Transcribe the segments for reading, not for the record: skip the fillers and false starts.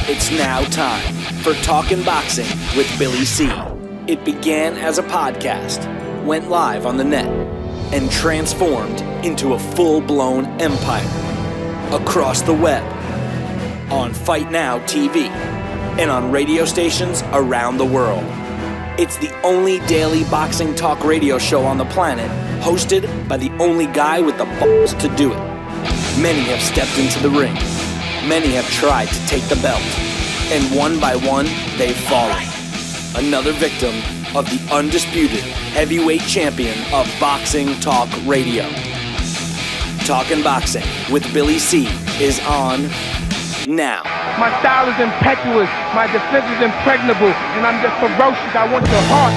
It's now time for Talkin' Boxing with Billy C. It began as a podcast, went live on the net, and transformed into a full-blown empire. Across the web, on Fight Now TV, and on radio stations around the world. It's the only daily boxing talk radio show on the planet, hosted by the only guy with the balls to do it. Many have stepped into the ring. Many have tried to take the belt. And one by one, they've fallen. Another victim of the undisputed heavyweight champion of boxing talk radio. Talkin' Boxing with Billy C is on now. My style is impetuous, my defense is impregnable, and I'm just ferocious. I want your heart.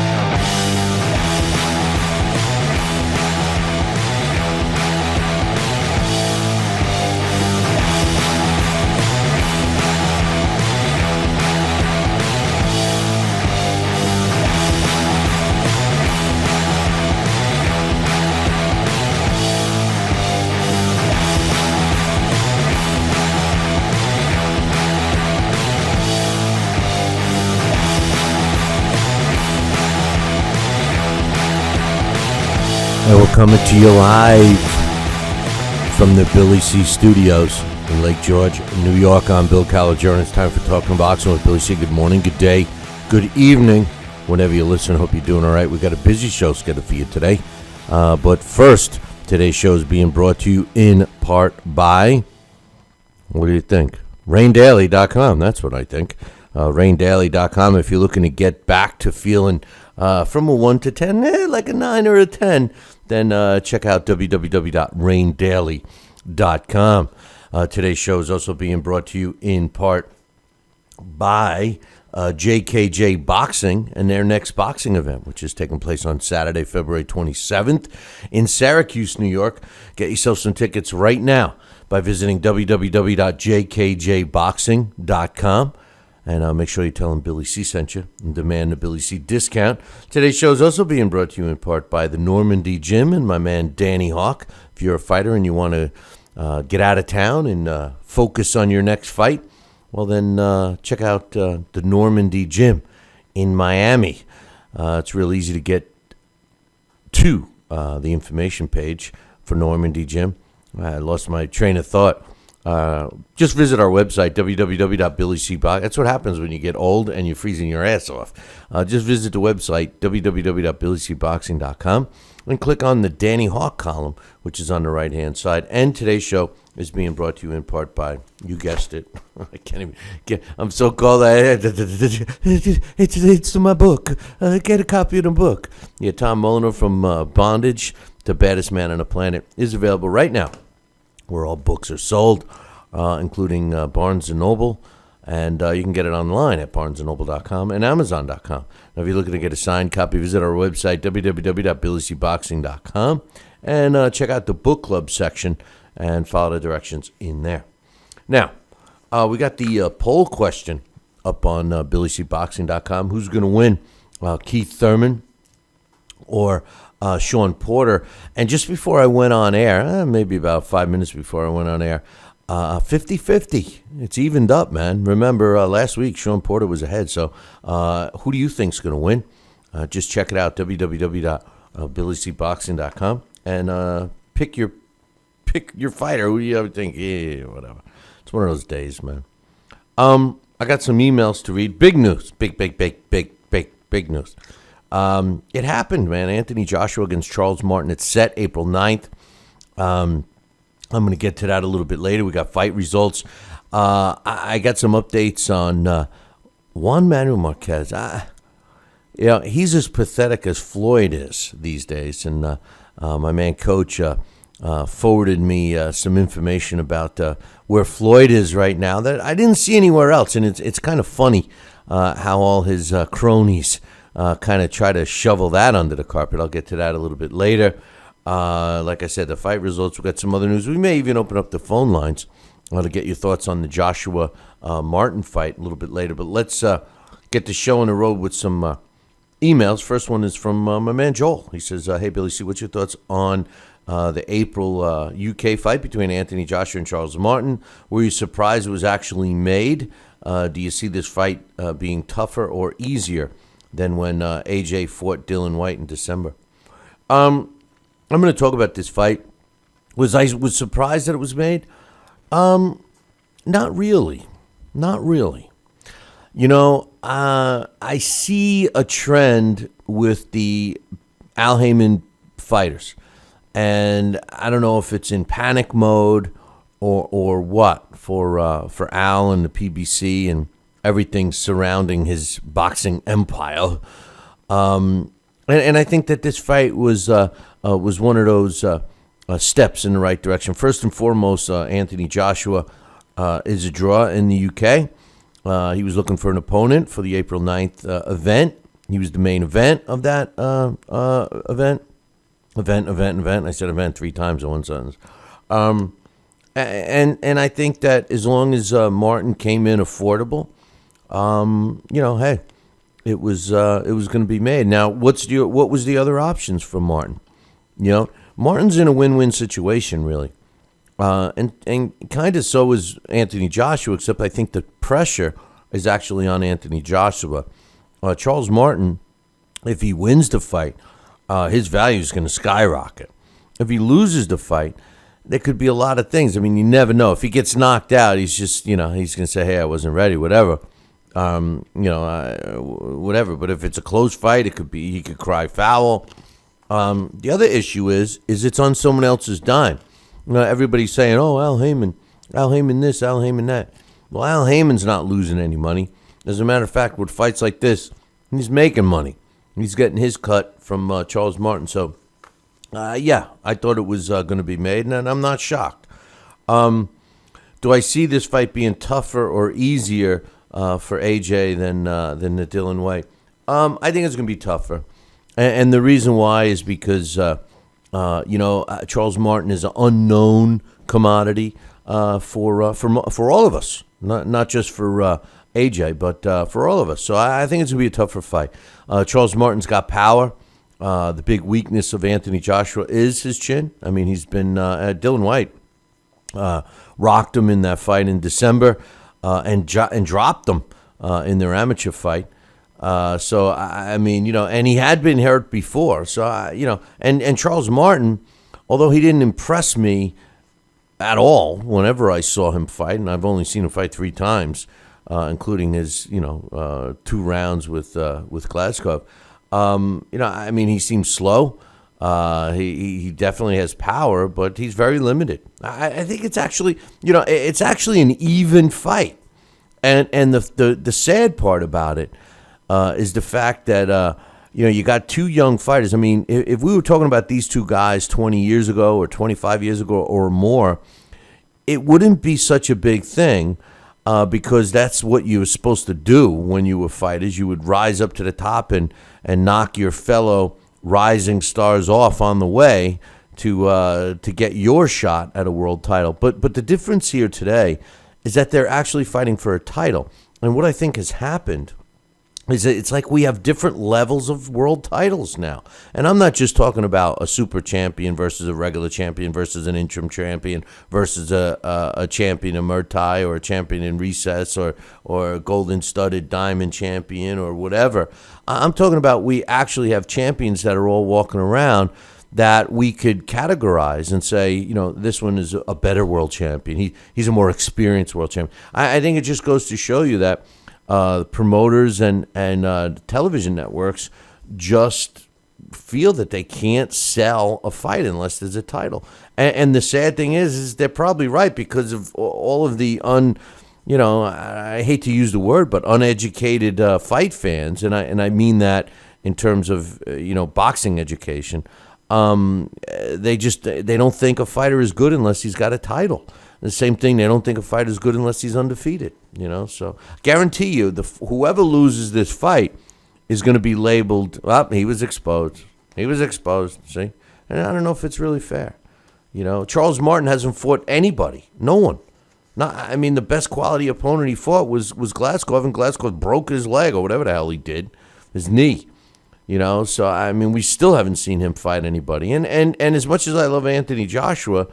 And we're coming to you live from the Billy C Studios in Lake George, New York. I'm Bill Caligiuri. It's time for Talking Boxing with Billy C. Good morning, good day, good evening, whenever you listen. Hope you're doing all right. We've got a busy show scheduled for you today. But first, today's show is being brought to you in part by, what do you think? RainDaily.com. That's what I think. RainDaily.com. If you're looking to get back to feeling from a 1 to 10, like a 9 or a 10, then check out www.raindaily.com. Today's show is also being brought to you in part by JKJ Boxing and their next boxing event, which is taking place on Saturday, February 27th in Syracuse, New York. Get yourself some tickets right now by visiting www.jkjboxing.com. And make sure you tell them Billy C sent you and demand the Billy C discount. Today's show is also being brought to you in part by the Normandy Gym and my man Danny Hawk. If you're a fighter and you want to get out of town and focus on your next fight, well then check out the Normandy Gym in Miami. It's real easy to get to the information page for Normandy Gym. I lost my train of thought. Just visit our website, www.billycboxing. That's what happens when you get old and you're freezing your ass off. Just visit the website, www.billycboxing.com, and click on the Danny Hawk column, which is on the right-hand side. And today's show is being brought to you in part by, you guessed it, I can't even get, I'm so cold, it's my book. Get a copy of the book. Yeah, Tom Mulliner from Bondage to Baddest Man on the Planet is available right now, where all books are sold, including Barnes & Noble, and you can get it online at barnesandnoble.com and amazon.com. Now, if you're looking to get a signed copy, visit our website, www.billycboxing.com, and check out the book club section and follow the directions in there. Now, we got the poll question up on billycboxing.com. Who's going to win, Keith Thurman or Sean Porter? And just before I went on air, maybe about 5 minutes before I went on air, 50-50. It's evened up, man. Remember, last week Sean Porter was ahead. So who do you think's going to win? Just check it out, www.billycboxing.com, and pick your fighter. Who do you think? Yeah, whatever. It's one of those days, man. I got some emails to read. Big news. Big news. It happened, man. Anthony Joshua against Charles Martin. It's set April 9th. I'm going to get to that a little bit later. We got fight results. I got some updates on Juan Manuel Marquez. He's as pathetic as Floyd is these days. And my man Coach forwarded me some information about where Floyd is right now that I didn't see anywhere else. And it's kind of funny how all his cronies kind of try to shovel that under the carpet. I'll get to that a little bit later. Like I said, the fight results. We've got some other news. We may even open up the phone lines to get your thoughts on the Joshua Martin fight a little bit later. But let's get the show on the road with some emails. First one is from my man Joel. He says, hey, Billy C, what's your thoughts on the April UK fight between Anthony Joshua and Charles Martin? Were you surprised it was actually made? do you see this fight being tougher or easier than when AJ fought Dylan White in December? I'm going to talk about this fight. I was surprised that it was made? Not really. Not really. You know, I see a trend with the Al Haymon fighters, and I don't know if it's in panic mode or what for Al and the PBC and everything surrounding his boxing empire. And I think that this fight was one of those steps in the right direction. First and foremost, Anthony Joshua is a draw in the UK. He was looking for an opponent for the April 9th event. He was the main event of that event. I said event 3 times in one sentence. And I think that as long as Martin came in affordable, hey, it was going to be made. Now, what was the other options for Martin? Martin's in a win-win situation, really. And kind of so is Anthony Joshua, except I think the pressure is actually on Anthony Joshua. Charles Martin, if he wins the fight, his value is going to skyrocket. If he loses the fight, there could be a lot of things. I mean, you never know. If he gets knocked out, he's just, he's going to say, hey, I wasn't ready, whatever. Whatever. But if it's a close fight, he could cry foul. The other issue is it's on someone else's dime. Everybody's saying, oh, Al Haymon this, Al Haymon that. Well, Al Haymon's not losing any money. As a matter of fact, with fights like this, he's making money. He's getting his cut from Charles Martin. So, I thought it was going to be made, and I'm not shocked. Do I see this fight being tougher or easier for AJ than the Dylan White? I think it's going to be tougher. And the reason why is because Charles Martin is an unknown commodity for all of us, not just for AJ, but for all of us. So I think it's going to be a tougher fight. Charles Martin's got power. The big weakness of Anthony Joshua is his chin. I mean, he's been Dylan White rocked him in that fight in December and dropped him in their amateur fight. So I mean, and he had been hurt before. So and Charles Martin, although he didn't impress me at all whenever I saw him fight, and I've only seen him fight 3 times, including his 2 rounds with Glasgow. I mean, he seems slow. He definitely has power, but he's very limited. I think it's actually it's actually an even fight, and the sad part about it. Is the fact that, you got 2 young fighters. I mean, if we were talking about these 2 guys 20 years ago or 25 years ago or more, it wouldn't be such a big thing because that's what you were supposed to do when you were fighters. You would rise up to the top and knock your fellow rising stars off on the way to get your shot at a world title. But the difference here today is that they're actually fighting for a title. And what I think has happened is that it's like we have different levels of world titles now. And I'm not just talking about a super champion versus a regular champion versus an interim champion versus a champion in Muay Thai or a champion in recess or a golden studded diamond champion or whatever. I'm talking about we actually have champions that are all walking around that we could categorize and say, this one is a better world champion. He's a more experienced world champion. I think it just goes to show you that promoters and television networks just feel that they can't sell a fight unless there's a title. And the sad thing is they're probably right because of all of the I hate to use the word, but uneducated fight fans, and I mean that in terms of boxing education. They don't think a fighter is good unless he's got a title. The same thing, they don't think a fighter is good unless he's undefeated. So guarantee you, whoever loses this fight is going to be labeled. He was exposed. See, and I don't know if it's really fair. Charles Martin hasn't fought anybody. No one. The best quality opponent he fought was Glasgow, and Glasgow broke his leg or whatever the hell he did, his knee. So we still haven't seen him fight anybody. And as much as I love Anthony Joshua,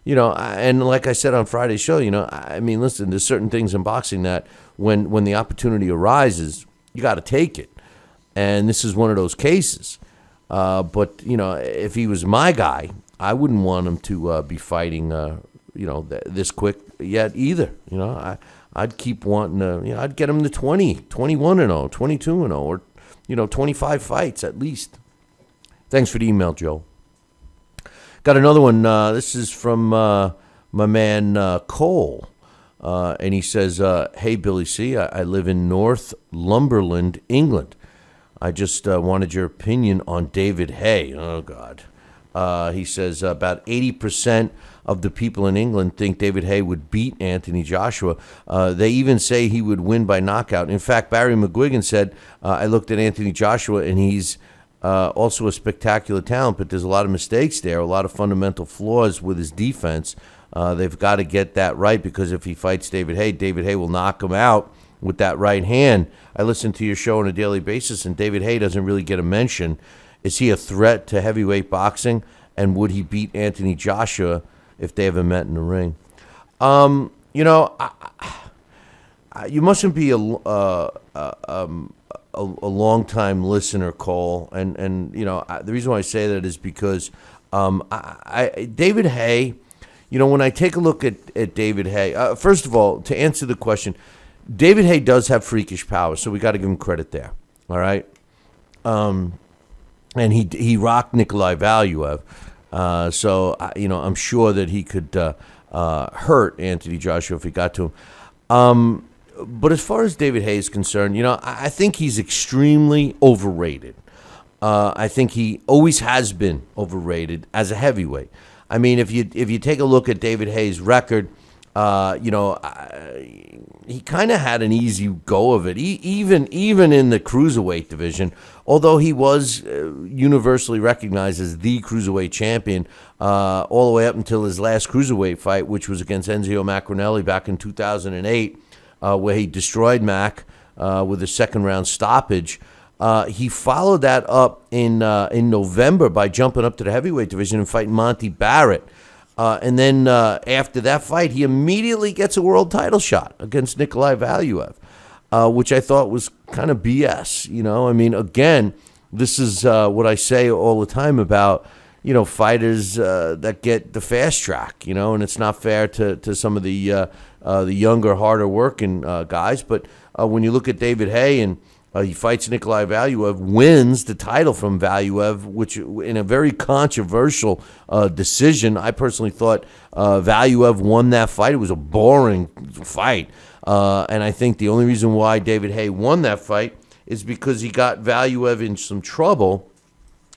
And like I said on Friday's show, I mean, listen, there's certain things in boxing that when the opportunity arises, you got to take it. And this is one of those cases. But if he was my guy, I wouldn't want him to be fighting, this quick yet either. I'd keep wanting to, I'd get him to 20, 21-0, 22-0, or, 25 fights at least. Thanks for the email, Joe. Got another one. This is from my man Cole. And he says, hey, Billy C., I live in Northumberland, England. I just wanted your opinion on David Haye. Oh, God. He says about 80% of the people in England think David Haye would beat Anthony Joshua. They even say he would win by knockout. In fact, Barry McGuigan said, I looked at Anthony Joshua, and he's also a spectacular talent, but there's a lot of mistakes there, a lot of fundamental flaws with his defense. They've got to get that right, because if he fights David Haye will knock him out with that right hand. I listen to your show on a daily basis, and David Haye doesn't really get a mention. Is he a threat to heavyweight boxing, and would he beat Anthony Joshua if they ever met in the ring? You mustn't be a long-time listener, Cole, and the reason why I say that is because David Haye, when I take a look at David Haye, first of all, to answer the question, David Haye does have freakish power, so we got to give him credit there. All right, and he rocked Nikolai Valuev, so I'm sure that he could hurt Anthony Joshua if he got to him. But as far as David Haye is concerned, I think he's extremely overrated. I think he always has been overrated as a heavyweight. I mean, if you take a look at David Haye's record, he kind of had an easy go of it, even in the cruiserweight division. Although he was universally recognized as the cruiserweight champion all the way up until his last cruiserweight fight, which was against Enzio Macronelli back in 2008, where he destroyed Mac with a second-round stoppage. He followed that up in November by jumping up to the heavyweight division and fighting Monty Barrett. And then after that fight, he immediately gets a world title shot against Nikolai Valuev, which I thought was kind of BS. I mean, again, this is what I say all the time about, fighters that get the fast track, and it's not fair to some of the younger, harder working guys. But when you look at David Haye and he fights Nikolai Valuev, wins the title from Valuev, which in a very controversial decision. I personally thought Valuev won that fight. It was a boring fight. And I think the only reason why David Haye won that fight is because he got Valuev in some trouble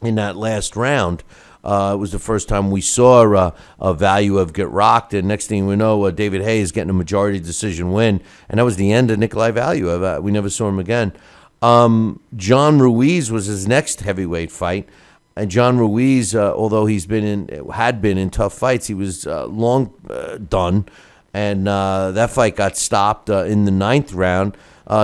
in that last round. It was the first time we saw Valuev get rocked, and next thing we know, David Haye is getting a majority decision win, and that was the end of Nikolai Valuev. We never saw him again. John Ruiz was his next heavyweight fight, and John Ruiz, although had been in tough fights, he was long done, and that fight got stopped in the 9th round.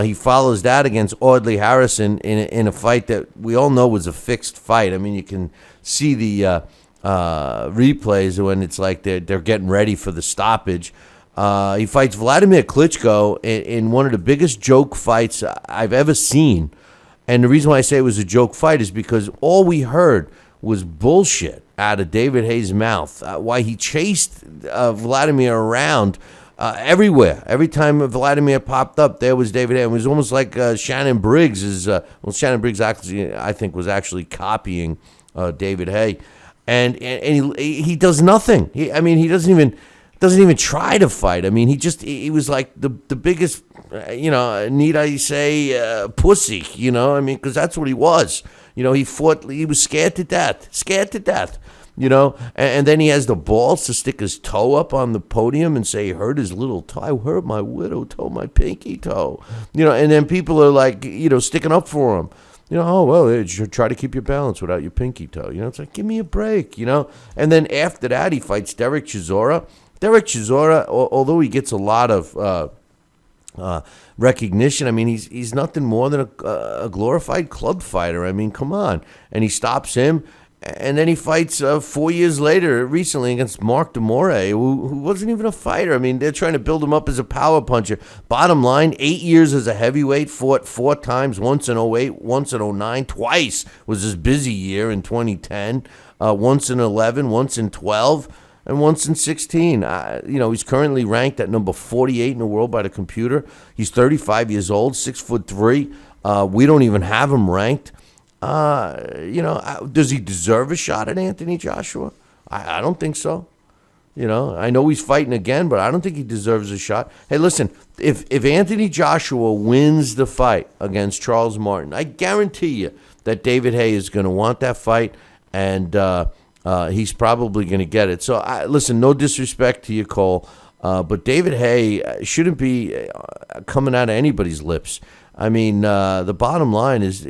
He follows that against Audley Harrison in a fight that we all know was a fixed fight. I mean, you can see the replays when it's like they're getting ready for the stoppage. He fights Vladimir Klitschko in one of the biggest joke fights I've ever seen. And the reason why I say it was a joke fight is because all we heard was bullshit out of David Haye's mouth. Why he chased Vladimir around everywhere. Every time Vladimir popped up, there was David Haye. It was almost like Shannon Briggs is. Shannon Briggs actually, I think, was actually copying David Haye, and he does nothing. He doesn't even try to fight. I mean, he was like the biggest, need I say, pussy, because that's what he was. He fought, he was scared to death, and then he has the balls to stick his toe up on the podium and say he hurt his little toe. I hurt my widow toe, my pinky toe, and then people are like, sticking up for him. Oh, well, you should try to keep your balance without your pinky toe. It's like, give me a break, And then after that, he fights Derek Chisora. Derek Chisora, although he gets a lot of recognition, I mean, he's nothing more than a glorified club fighter. I mean, come on. And he stops him, And then he fights 4 years later, recently, against Mark DeMore, who wasn't even a fighter. I mean, they're trying to build him up as a power puncher. Bottom line, 8 years as a heavyweight, fought 4 times, once in '08, once in '09, twice was his busy year in 2010, once in '11, once in '12, and once in '16. He's currently ranked at number 48 in the world by the computer. He's 35 years old, 6'3". We don't even have him ranked. Does he deserve a shot at Anthony Joshua? I don't think so. I know he's fighting again, but I don't think he deserves a shot. Hey, listen, if Anthony Joshua wins the fight against Charles Martin, I guarantee you that David Haye is going to want that fight, and he's probably going to get it. So, listen, no disrespect to you, Cole, but David Haye shouldn't be coming out of anybody's lips. I mean, the bottom line is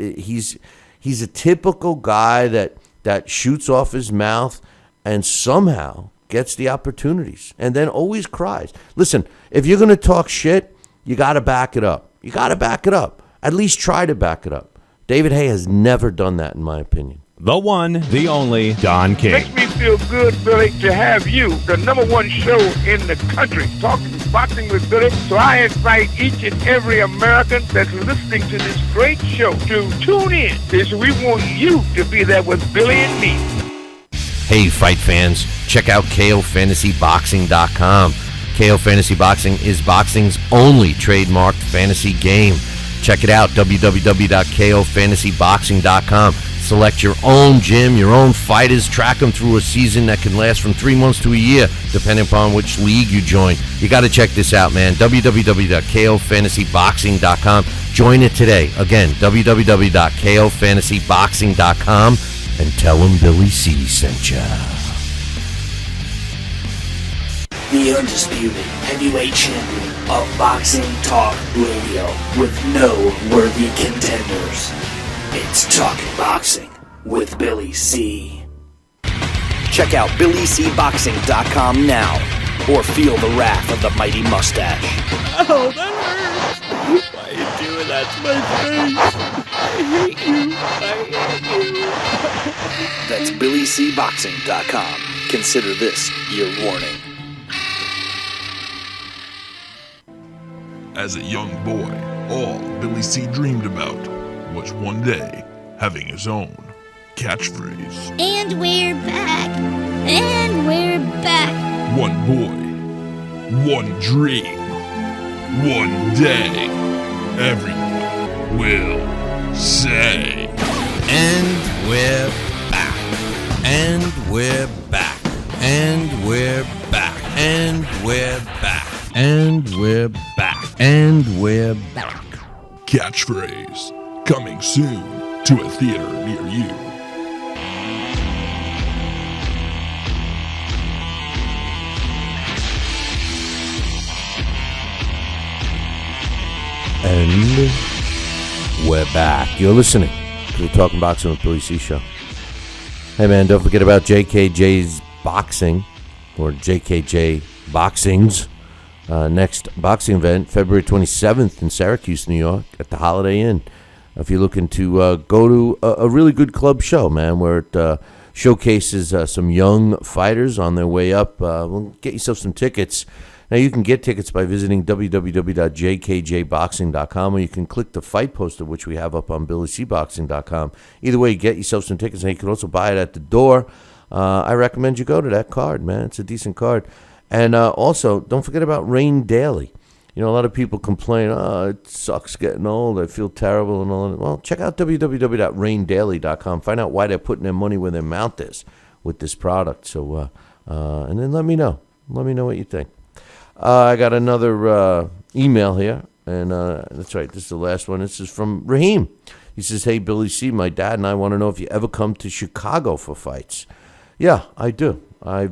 he's a typical guy that shoots off his mouth and somehow gets the opportunities and then always cries. Listen, if you're going to talk shit, you got to back it up. You got to back it up. At least try to back it up. David Haye has never done that, in my opinion. The one, the only, Don King. Makes me feel good, Billy, to have you, the #1 show in the country, talking boxing with Billy. So I invite each and every American that's listening to this great show to tune in, because we want you to be there with Billy and me. Hey, fight fans, check out KOFantasyBoxing.com. KO Fantasy Boxing is boxing's only trademarked fantasy game. Check it out, www.KOFantasyBoxing.com. Select your own gym, your own fighters, track them through a season that can last from 3 months to a year, depending upon which league you join. You got to check this out, man. www.KOFantasyBoxing.com. Join it today. Again, www.KOFantasyBoxing.com, and tell them Billy C sent ya. The undisputed heavyweight champion of Boxing Talk Radio with no worthy contenders. It's Talking Boxing with Billy C. Check out BillyCBoxing.com now, or feel the wrath of the mighty mustache. Oh, that hurts. Why are you doing that to my face? I hate you. That's BillyCBoxing.com. Consider this your warning. As a young boy, all Billy C dreamed about was one day having his own catchphrase. And we're back. And we're back. One boy, one dream, one day, everyone will say. And we're back. And we're back. And we're back. And we're back. And we're back. And we're back. Catchphrase coming soon to a theater near you. And we're back. You're listening to the Talking Boxing with Billy C show. Hey man, don't forget about JKJ's Boxing, or JKJ Boxings. Next boxing event, February 27th in Syracuse, New York, at the Holiday Inn. If you're looking to go to a really good club show, man, where it showcases some young fighters on their way up, well, get yourself some tickets. Now, you can get tickets by visiting www.jkjboxing.com, or you can click the fight poster, which we have up on BillyCBoxing.com. Either way, get yourself some tickets, and you can also buy it at the door. I recommend you go to that card, man. It's a decent card. And also, don't forget about Rain Daily. You know, a lot of people complain, it sucks getting old, I feel terrible and all that. Well, check out www.raindaily.com. Find out why they're putting their money where their mouth is with this product. So, and then let me know. Let me know what you think. I got another email here, and that's right, this is the last one. This is from Raheem. He says, hey, Billy C., my dad and I want to know if you ever come to Chicago for fights. Yeah, I do. I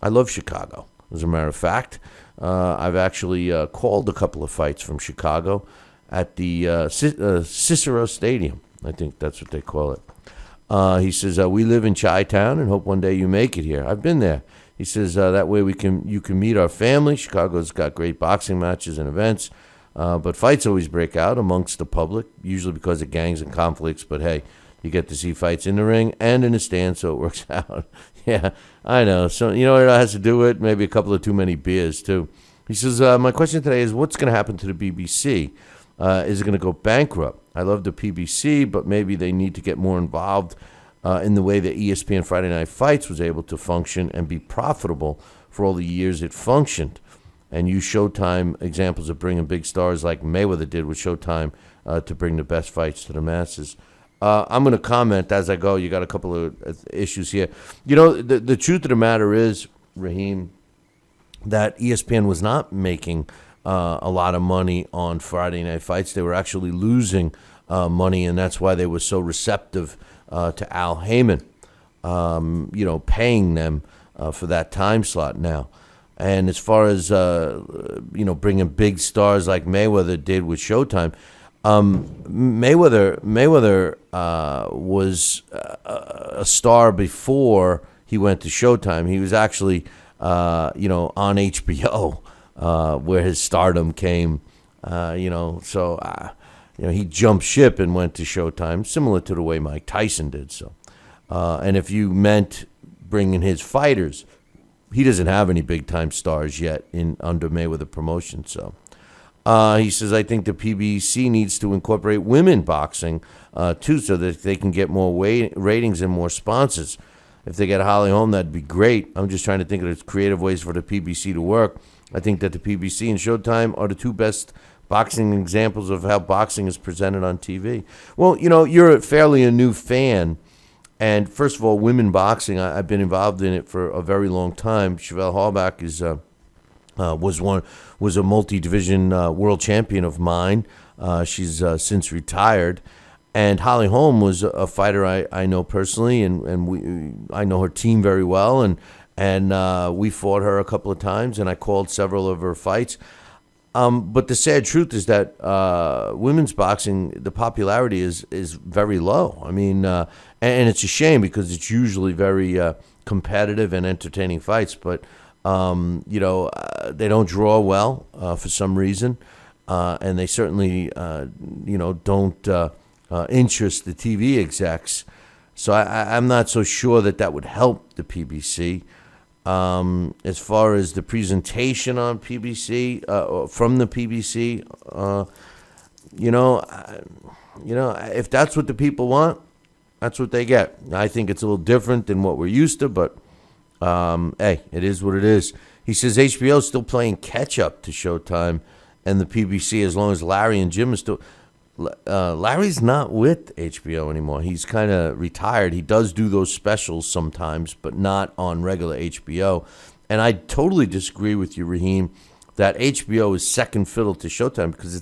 love Chicago. As a matter of fact, I've actually called a couple of fights from Chicago at the Cicero Stadium. I think that's what they call it. He says, we live in Chi-Town and hope one day you make it here. I've been there. He says, that way you can meet our family. Chicago's got great boxing matches and events, but fights always break out amongst the public, usually because of gangs and conflicts. But hey, You get to see fights in the ring and in the stand, so it works out. Yeah, I know. So, you know what it has to do with? Maybe a couple of too many beers, too. He says, my question today is, what's going to happen to the BBC? Is it going to go bankrupt? I love the PBC, but maybe they need to get more involved in the way that ESPN Friday Night Fights was able to function and be profitable for all the years it functioned. And use Showtime examples of bringing big stars like Mayweather did with Showtime to bring the best fights to the masses. I'm going to comment as I go. You got a couple of issues here. You know, the truth of the matter is, Raheem, that ESPN was not making a lot of money on Friday Night Fights. They were actually losing money, and that's why they were so receptive to Al Heyman, paying them for that time slot now. And as far as, bringing big stars like Mayweather did with Showtime, Mayweather was a star before he went to Showtime. He was actually, on HBO, where his stardom came, he jumped ship and went to Showtime, similar to the way Mike Tyson did so. And if you meant bringing his fighters, he doesn't have any big-time stars yet under Mayweather promotion. So he says, I think the PBC needs to incorporate women boxing, too, so that they can get more ratings and more sponsors. If they get Holly Holm, that'd be great. I'm just trying to think of creative ways for the PBC to work. I think that the PBC and Showtime are the two best boxing examples of how boxing is presented on TV. Well, you're fairly a new fan. And first of all, women boxing, I've been involved in it for a very long time. Chevelle Hallback was a multi-division world champion of mine. She's since retired. And Holly Holm was a fighter I know personally, and I know her team very well. And we fought her a couple of times, and I called several of her fights. But the sad truth is that women's boxing, the popularity is very low. I mean, and it's a shame because it's usually very competitive and entertaining fights. But, they don't draw well for some reason. And they certainly, don't interest the TV execs. So I'm not so sure that would help the PBC. As far as the presentation on PBC, from the PBC, if that's what the people want, that's what they get. I think it's a little different than what we're used to, but hey, it is what it is. He says HBO is still playing catch up to Showtime and the PBC as long as Larry and Jim are still. Larry's not with HBO anymore. He's kind of retired. He does do those specials sometimes, but not on regular HBO. And I totally disagree with you, Raheem, that HBO is second fiddle to Showtime because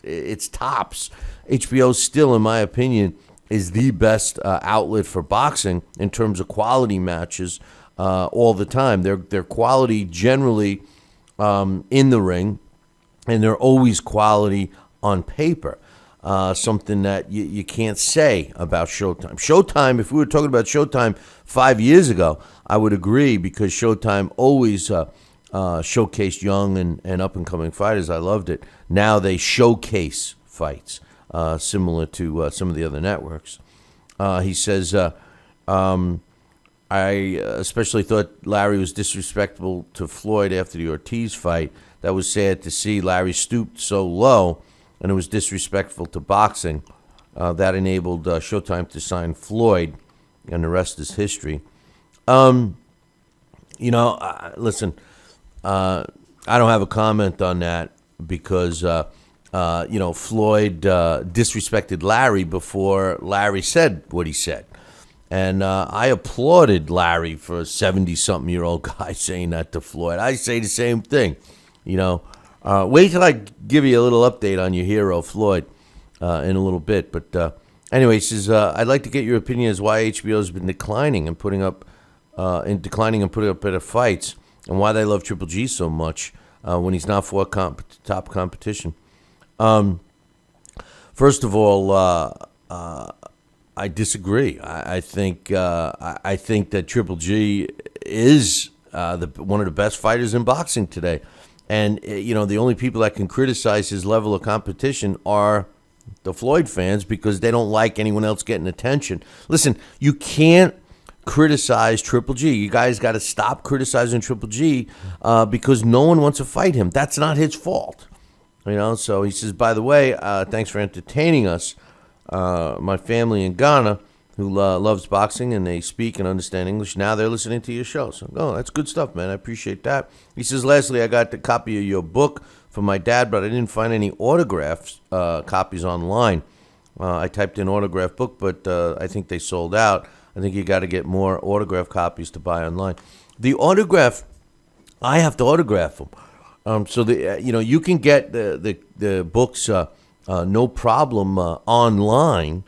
it's tops. HBO still, in my opinion, is the best outlet for boxing in terms of quality matches all the time. They're quality generally in the ring, and they're always quality on paper. Something that you can't say about Showtime. Showtime, if we were talking about Showtime 5 years ago, I would agree because Showtime always showcased young and up-and-coming fighters. I loved it. Now they showcase fights, similar to some of the other networks. He says, I especially thought Larry was disrespectful to Floyd after the Ortiz fight. That was sad to see. Larry stooped so low, and it was disrespectful to boxing. That enabled Showtime to sign Floyd, and the rest is history. Listen, I don't have a comment on that because, Floyd disrespected Larry before Larry said what he said. And I applauded Larry for a 70-something-year-old guy saying that to Floyd. I say the same thing, Wait till I give you a little update on your hero, Floyd, in a little bit. But anyway, he says, I'd like to get your opinion as why HBO has been declining and putting up better fights, and why they love Triple G so much when he's not for top competition. First of all, I disagree. I think that Triple G is one of the best fighters in boxing today. And, the only people that can criticize his level of competition are the Floyd fans, because they don't like anyone else getting attention. Listen, you can't criticize Triple G. You guys got to stop criticizing Triple G because no one wants to fight him. That's not his fault. So he says, by the way, thanks for entertaining us. My family in Ghana, who loves boxing and they speak and understand English, now they're listening to your show. So, that's good stuff, man. I appreciate that. He says, lastly, I got the copy of your book for my dad, but I didn't find any autograph copies online. I typed in autograph book, but I think they sold out. I think you got to get more autograph copies to buy online. The autograph, I have to autograph them. So you can get the books no problem online,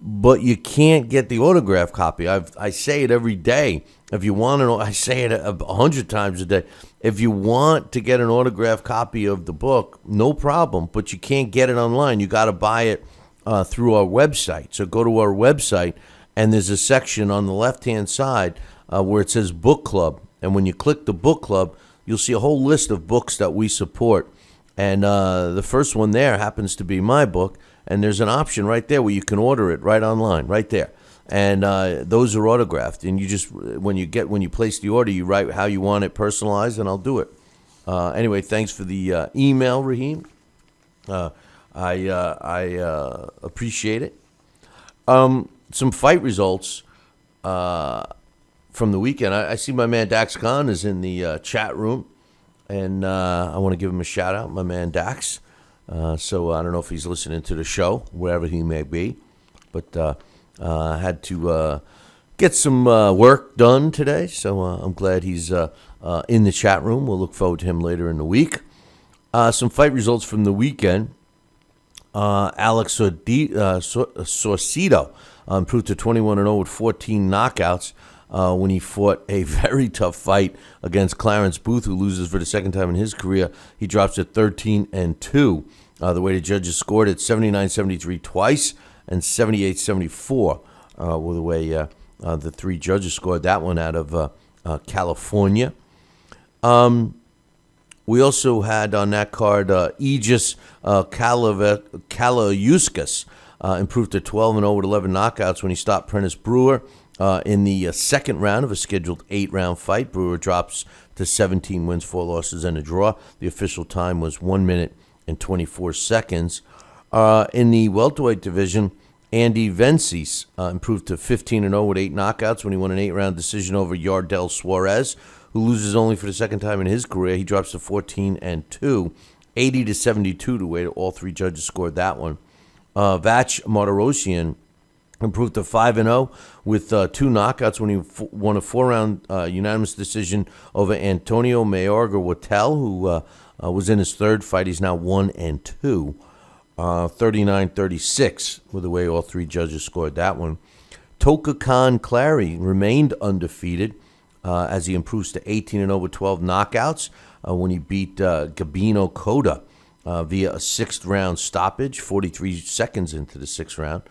but you can't get the autograph copy. I say it every day. If you want to, I say it 100 times a day. If you want to get an autograph copy of the book, no problem, but you can't get it online. You got to buy it through our website. So go to our website, and there's a section on the left-hand side where it says Book Club. And when you click the Book Club, you'll see a whole list of books that we support. And the first one there happens to be my book. And there's an option right there where you can order it right online, right there. And those are autographed. And you just, when you place the order, you write how you want it personalized, and I'll do it. Anyway, thanks for the email, Raheem. I appreciate it. Some fight results from the weekend. I see my man Dax Khan is in the chat room, and I want to give him a shout out, my man Dax. So I don't know if he's listening to the show, wherever he may be, but I had to get some work done today, so I'm glad he's in the chat room. We'll look forward to him later in the week. Some fight results from the weekend. Alex Sorcito improved to 21-0 with 14 knockouts when he fought a very tough fight against Clarence Booth, who loses for the second time in his career. He drops to 13-2. The way the judges scored it, 79-73 twice and 78-74 were the way the three judges scored that one out of California. We also had on that card Aegis Kalauskas improved to 12-0 with 11 knockouts when he stopped Prentice Brewer in the second round of a scheduled 8-round fight. Brewer drops to 17 wins, 4 losses, and a draw. The official time was 1 minute and 24 seconds. In the welterweight division, Andy Vences improved to 15-0 with 8 knockouts when he won an 8-round decision over Yardel Suarez, who loses only for the second time in his career. He drops to 14-2, 80-72 the way all three judges scored that one. Vach Martirosyan improved to 5-0 with 2 knockouts when he won a 4-round unanimous decision over Antonio Mayorga Watel, who was in his third fight. He's now 1-2. 39-36 with the way all three judges scored that one. Toka Khan Clary remained undefeated as he improves to 18-0 with 12 knockouts when he beat Gabino Cota via a 6th-round stoppage, 43 seconds into the 6th round.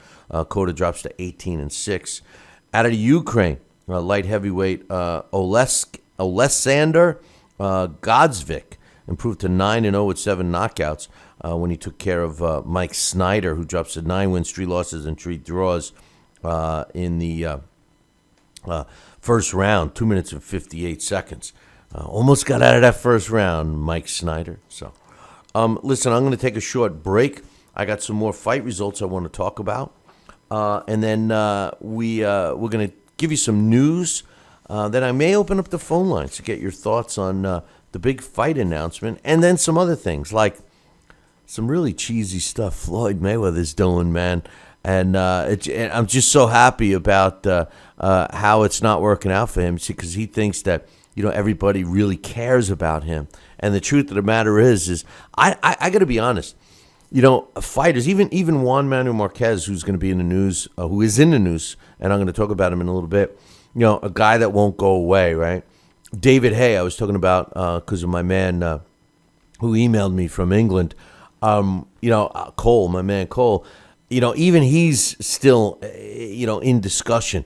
Cota drops to 18-6. Out of the Ukraine, light heavyweight Oleksandr Godzvik improved to 9-0 with 7 knockouts when he took care of Mike Snyder, who drops to 9 wins, 3 losses, and 3 draws in the first round, 2 minutes and 58 seconds. Almost got out of that first round, Mike Snyder. So, listen, I'm going to take a short break. I got some more fight results I want to talk about. And then we're going to give you some news. Then I may open up the phone lines to get your thoughts on the big fight announcement. And then some other things, like some really cheesy stuff Floyd Mayweather's doing, man. And I'm just so happy about how it's not working out for him, because he thinks that, everybody really cares about him. And the truth of the matter is I got to be honest. Fighters, even Juan Manuel Marquez, who's going to be in the news, who is in the news, and I'm going to talk about him in a little bit, a guy that won't go away, right? David Haye, I was talking about because of my man who emailed me from England, Cole, my man Cole, even he's still, in discussion.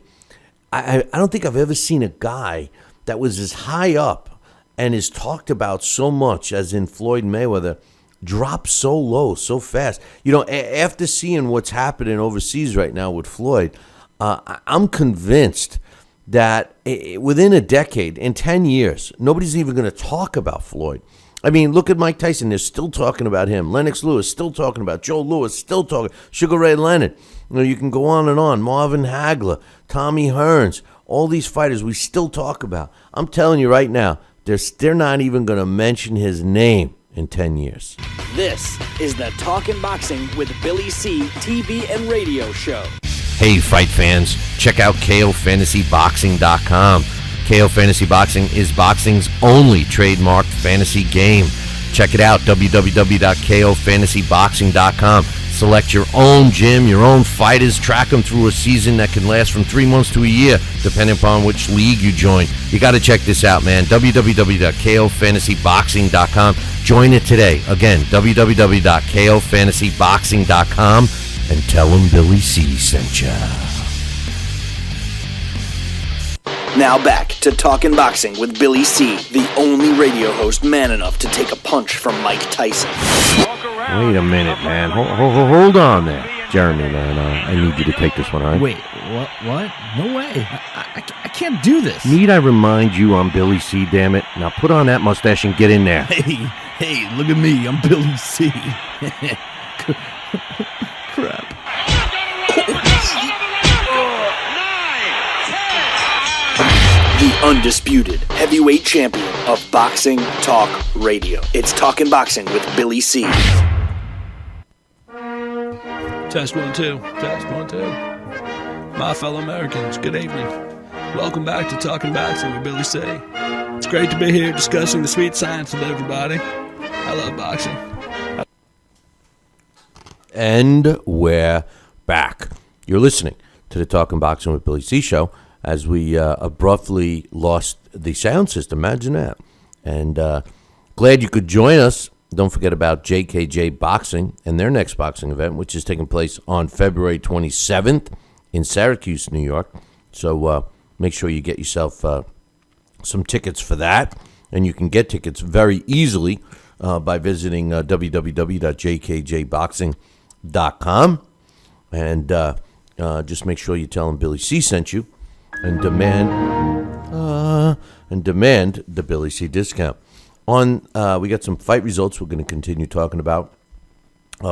I don't think I've ever seen a guy that was as high up and is talked about so much as in Floyd Mayweather drop so low so fast. You know, after seeing what's happening overseas right now with Floyd, I'm convinced that within a decade, in 10 years, nobody's even going to talk about Floyd. I mean, look at Mike Tyson. They're still talking about him. Lennox Lewis still talking about. Joe Louis still talking. Sugar Ray Leonard. You know, you can go on and on. Marvin Hagler, Tommy Hearns, all these fighters we still talk about. I'm telling you right now, they're not even going to mention his name in 10 years. This is the Talkin' Boxing with Billy C. TV and radio show. Hey, fight fans, check out KOFantasyBoxing.com. KO Fantasy Boxing is boxing's only trademarked fantasy game. Check it out, www.KOFantasyBoxing.com. Select your own gym, your own fighters, track them through a season that can last from 3 months to a year, depending upon which league you join. You got to check this out, man. www.KOFantasyBoxing.com. Join it today. Again, www.KOFantasyBoxing.com, and tell them Billy C sent ya. Now back to Talkin' Boxing with Billy C., the only radio host man enough to take a punch from Mike Tyson. Wait a minute, man. Hold on there. Jeremy, man, I need you to take this one, all right? Wait, what? No way. I can't do this. Need I remind you I'm Billy C, damn it? Now put on that mustache and get in there. Hey, look at me. I'm Billy C. Crap. The undisputed heavyweight champion of Boxing Talk Radio. It's Talkin' Boxing with Billy C. Test 1 2. Test 1 2. My fellow Americans, good evening. Welcome back to Talkin' Boxing with Billy C. It's great to be here discussing the sweet science with everybody. I love boxing. And we're back. You're listening to the Talkin' Boxing with Billy C show as we abruptly lost the sound system. Imagine that. And glad you could join us. Don't forget about JKJ Boxing and their next boxing event, which is taking place on February 27th in Syracuse, New York. So make sure you get yourself some tickets for that. And you can get tickets very easily by visiting www.jkjboxing.com. And just make sure you tell them Billy C sent you and demand the Billy C discount. We got some fight results we're going to continue talking about.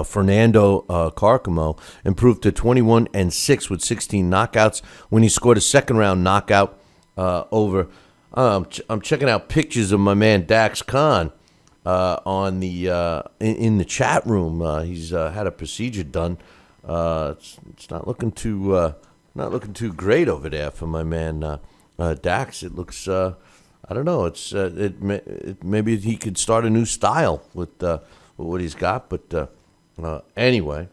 Fernando Carcamo improved to 21-6 with 16 knockouts when he scored a second-round knockout over. I'm checking out pictures of my man Dax Khan on the in the chat room. He's had a procedure done. It's not looking too great over there for my man Dax. It looks. I don't know. Maybe he could start a new style with what he's got. But anyway,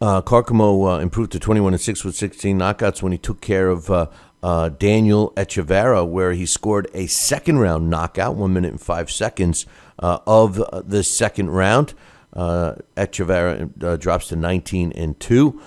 Carcamo improved to 21-6 with 16 knockouts when he took care of Daniel Echeverria, where he scored a second-round knockout, 1 minute and 5 seconds of the second round. Echeverria drops to 19-2.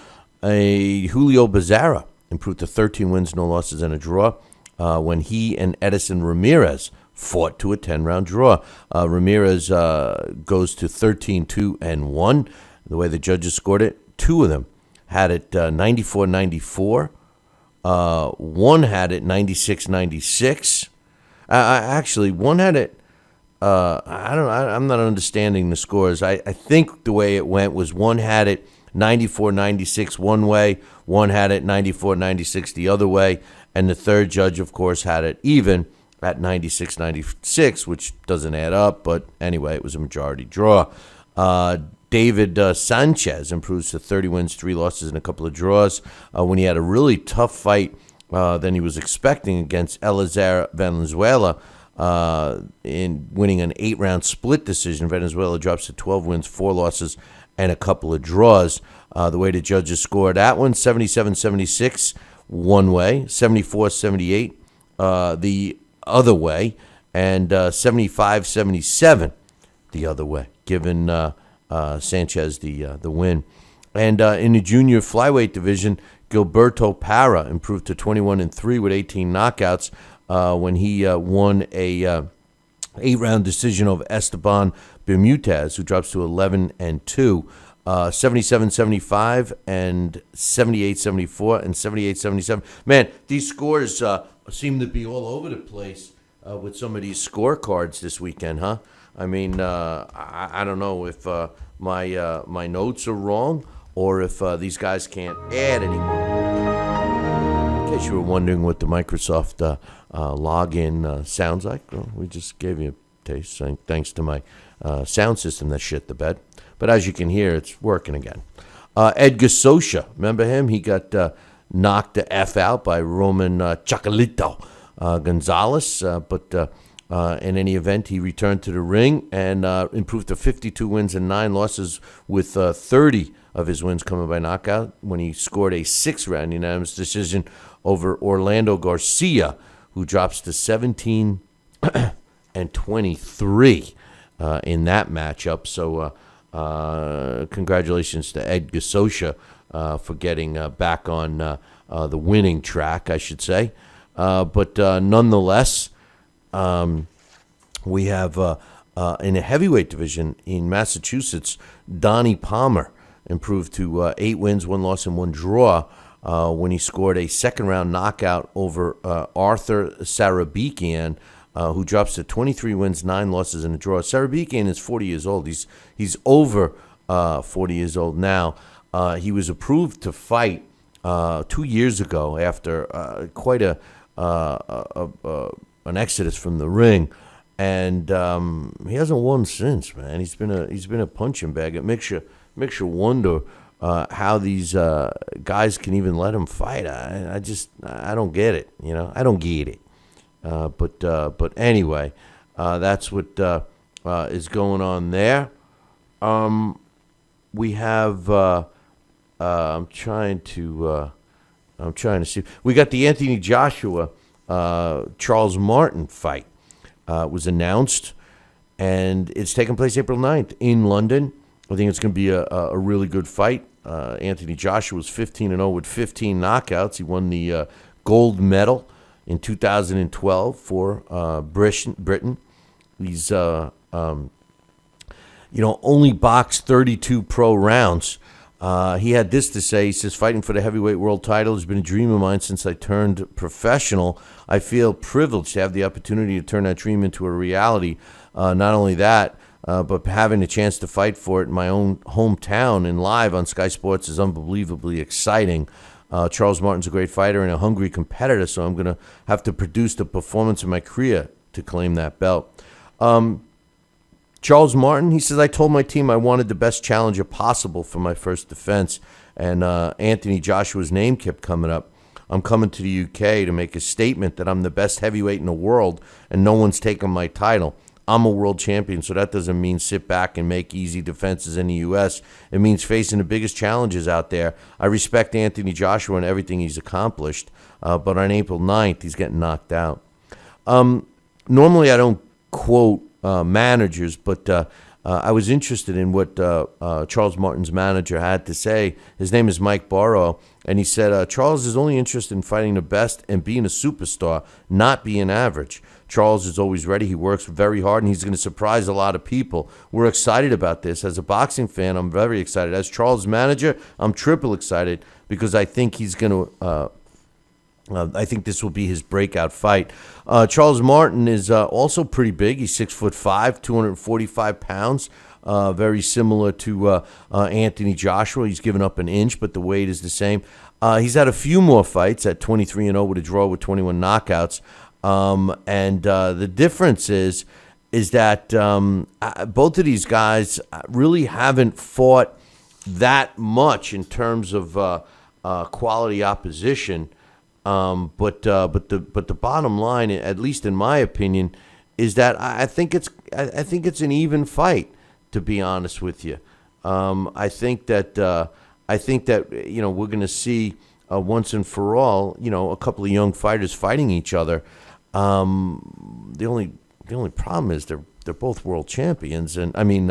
Julio Bezarra improved to 13 wins, no losses, and a draw when he and Edison Ramirez fought to a 10-round draw. Ramirez goes to 13-2-1. The way the judges scored it, two of them had it 94-94. One had it 96-96. Actually, one had it. I'm not understanding the scores. I think the way it went was one had it 94-96 one way, one had it 94-96 the other way, and the third judge, of course, had it even at 96-96, which doesn't add up, but anyway, it was a majority draw. David Sanchez improves to 30 wins, 3 losses, and a couple of draws when he had a really tough fight than he was expecting against Eliezer Valenzuela in winning an 8-round split decision. Venezuela drops to 12 wins, 4 losses, and a couple of draws. The way the judges scored that one, 77-76 one way, 74-78 the other way, and 75-77 the other way, giving Sanchez the win. And in the junior flyweight division, Gilberto Parra improved to 21-3 with 18 knockouts when he won a 8-round decision over Esteban Bermudez, who drops to 11-2, 77-75 and 78-74 and 78-77. Man, these scores seem to be all over the place with some of these scorecards this weekend, huh? I mean, I don't know if my notes are wrong or if these guys can't add anymore. In case you were wondering what the Microsoft login sounds like, well, we just gave you a taste thanks to my sound system that shit the bed. But as you can hear, it's working again. Edgar Socha, remember him? He got knocked the F out by Roman Chocolito Gonzalez, but in any event, he returned to the ring and improved to 52 wins and 9 losses, with 30 of his wins coming by knockout when he scored a 6-round unanimous decision over Orlando Garcia, who drops to 17-23 in that matchup. So congratulations to Edgar Socha for getting back on the winning track, I should say. But nonetheless, we have in a heavyweight division in Massachusetts, Donnie Palmer improved to 8 wins, 1 loss, and 1 draw when he scored a second-round knockout over Arthur Sarabikian, who drops to 23 wins, 9 losses, and a draw. Sarabikian is 40 years old. He's over 40 years old now. He was approved to fight 2 years ago after quite an exodus from the ring, and he hasn't won since. Man, he's been a punching bag. It makes you wonder how these guys can even let him fight. I don't get it. I don't get it. But anyway, that's what is going on there. We have. I'm trying to see. We got the Anthony Joshua Charles Martin fight. Was announced, and it's taking place April 9th in London. I think it's going to be a really good fight. Anthony Joshua was 15-0 with 15 knockouts. He won the gold medal in 2012 for Britain. He's only boxed 32 pro rounds. He had this to say. He says, fighting for the heavyweight world title has been a dream of mine since I turned professional. I feel privileged to have the opportunity to turn that dream into a reality. Not only that, but having a chance to fight for it in my own hometown and live on Sky Sports is unbelievably exciting. Charles Martin's a great fighter and a hungry competitor, so I'm going to have to produce the performance of my career to claim that belt. Charles Martin, he says, I told my team I wanted the best challenger possible for my first defense, and Anthony Joshua's name kept coming up. I'm coming to the UK to make a statement that I'm the best heavyweight in the world, and no one's taken my title. I'm a world champion, so that doesn't mean sit back and make easy defenses in the U.S. It means facing the biggest challenges out there. I respect Anthony Joshua and everything he's accomplished, but on April 9th, he's getting knocked out. Normally, I don't quote managers, but I was interested in what Charles Martin's manager had to say. His name is Mike Barrow, and he said, Charles is only interested in fighting the best and being a superstar, not being average. Charles is always ready. He works very hard, and he's going to surprise a lot of people. We're excited about this. As a boxing fan, I'm very excited. As Charles' manager, I'm triple excited because I think he's going to I think this will be his breakout fight. Charles Martin is also pretty big. He's 6'5", 245 pounds. Very similar to Anthony Joshua. He's given up an inch, but the weight is the same. He's had a few more fights at 23-0 with a draw with 21 knockouts. And the difference is that both of these guys really haven't fought that much in terms of quality opposition. But the bottom line, at least in my opinion, is that I think it's an even fight. To be honest with you, I think that we're going to see once and for all, a couple of young fighters fighting each other. The only problem is they're both world champions, and I mean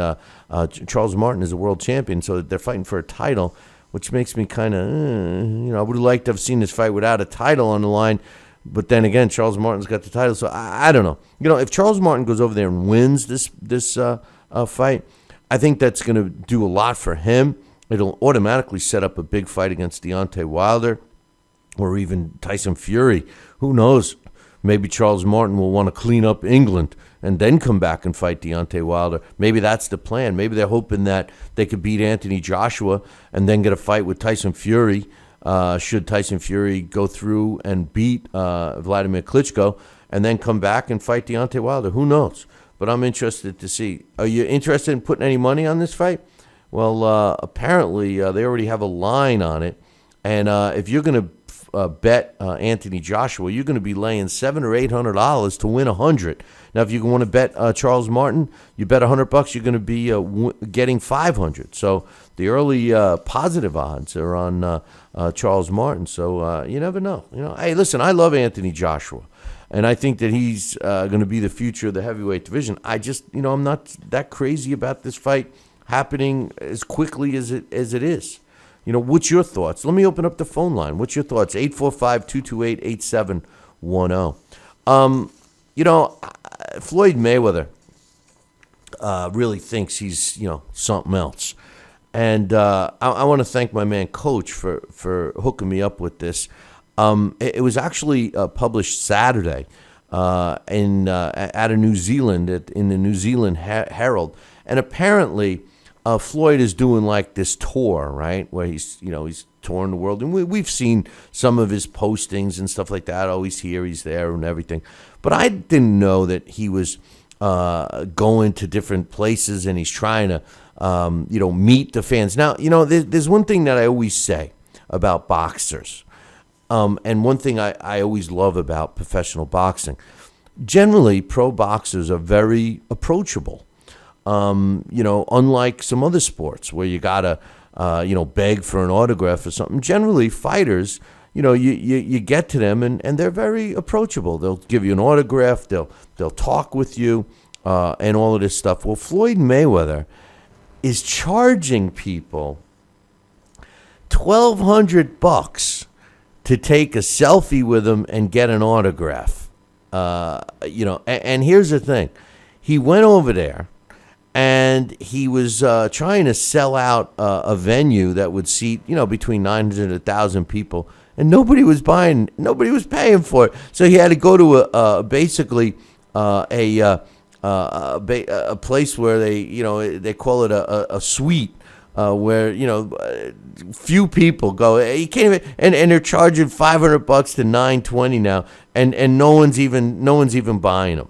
Charles Martin is a world champion, so they're fighting for a title, which makes me kind of I would have liked to have seen this fight without a title on the line, But then again, Charles Martin's got the title, so I don't know. If Charles Martin goes over there and wins this fight, I think that's going to do a lot for him. It'll automatically set up a big fight against Deontay Wilder or even Tyson Fury. Who knows? Maybe Charles Martin will want to clean up England and then come back and fight Deontay Wilder. Maybe that's the plan. Maybe they're hoping that they could beat Anthony Joshua and then get a fight with Tyson Fury. Should Tyson Fury go through and beat Vladimir Klitschko and then come back and fight Deontay Wilder? Who knows? But I'm interested to see. Are you interested in putting any money on this fight? Well, apparently they already have a line on it. And if you're going to bet Anthony Joshua, you're going to be laying $700 or $800 to win $100. Now, if you want to bet Charles Martin, you bet $100, you're going to be getting $500. So the early positive odds are on Charles Martin. So you never know. Hey, listen, I love Anthony Joshua, and I think that he's going to be the future of the heavyweight division. I just, I'm not that crazy about this fight happening as quickly as it is. What's your thoughts? Let me open up the phone line. What's your thoughts? 845-228-8710. Floyd Mayweather really thinks he's, something else. And I want to thank my man Coach for hooking me up with this. It was actually published Saturday out of New Zealand in the New Zealand Herald. And apparently Floyd is doing like this tour, right, where he's touring the world. And we've seen some of his postings and stuff like that. Oh, he's here, he's there, and everything. But I didn't know that he was going to different places and he's trying to, meet the fans. Now, there's one thing that I always say about boxers, and one thing I always love about professional boxing. Generally, pro boxers are very approachable. Unlike some other sports where you gotta, beg for an autograph or something. Generally, fighters, you get to them and they're very approachable. They'll give you an autograph. They'll talk with you, and all of this stuff. Well, Floyd Mayweather is charging people $1,200 to take a selfie with him and get an autograph. And here's the thing: he went over there. And he was trying to sell out a venue that would seat, between 900 and 1,000 people, and nobody was buying. Nobody was paying for it. So he had to go to a place where they call it a suite, where few people go. You can't even, and they're charging $500 to $920 now, and no one's even buying them.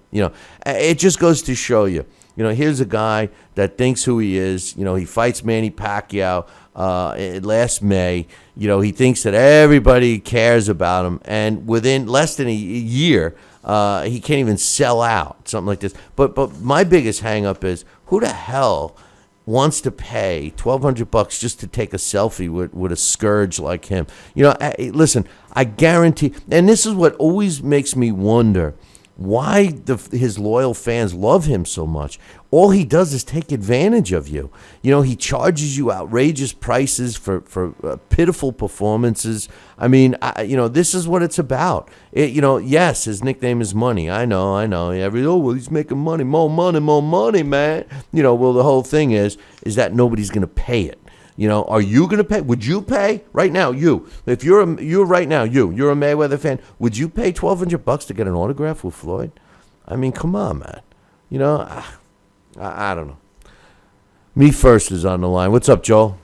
It just goes to show you. Here's a guy that thinks who he is. He fights Manny Pacquiao last May. He thinks that everybody cares about him. And within less than a year, he can't even sell out, something like this. But my biggest hang-up is, who the hell wants to pay $1,200 just to take a selfie with a scourge like him? Listen, I guarantee, and this is what always makes me wonder, why his loyal fans love him so much. All he does is take advantage of you. He charges you outrageous prices for pitiful performances. I mean, this is what it's about. Yes, his nickname is Money. I know. He's making money, more money, man. Well, the whole thing is that nobody's going to pay it. Are you going to pay? Would you pay right now? If you're a Mayweather fan, would you pay $1,200 to get an autograph with Floyd? I mean, come on, man. I don't know. Me First is on the line. What's up, Joel?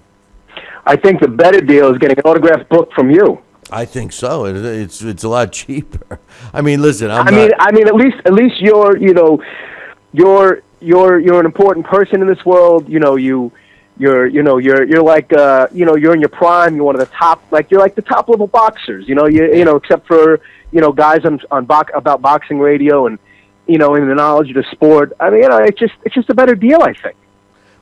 I think the better deal is getting an autograph book from you. I think so. It's a lot cheaper. I mean, listen. I mean, at least you're an important person in this world. You're like you're in your prime. You're one of the top, you're like the top level boxers. Except for guys on about boxing radio and in the knowledge of the sport. I mean, it's just a better deal, I think.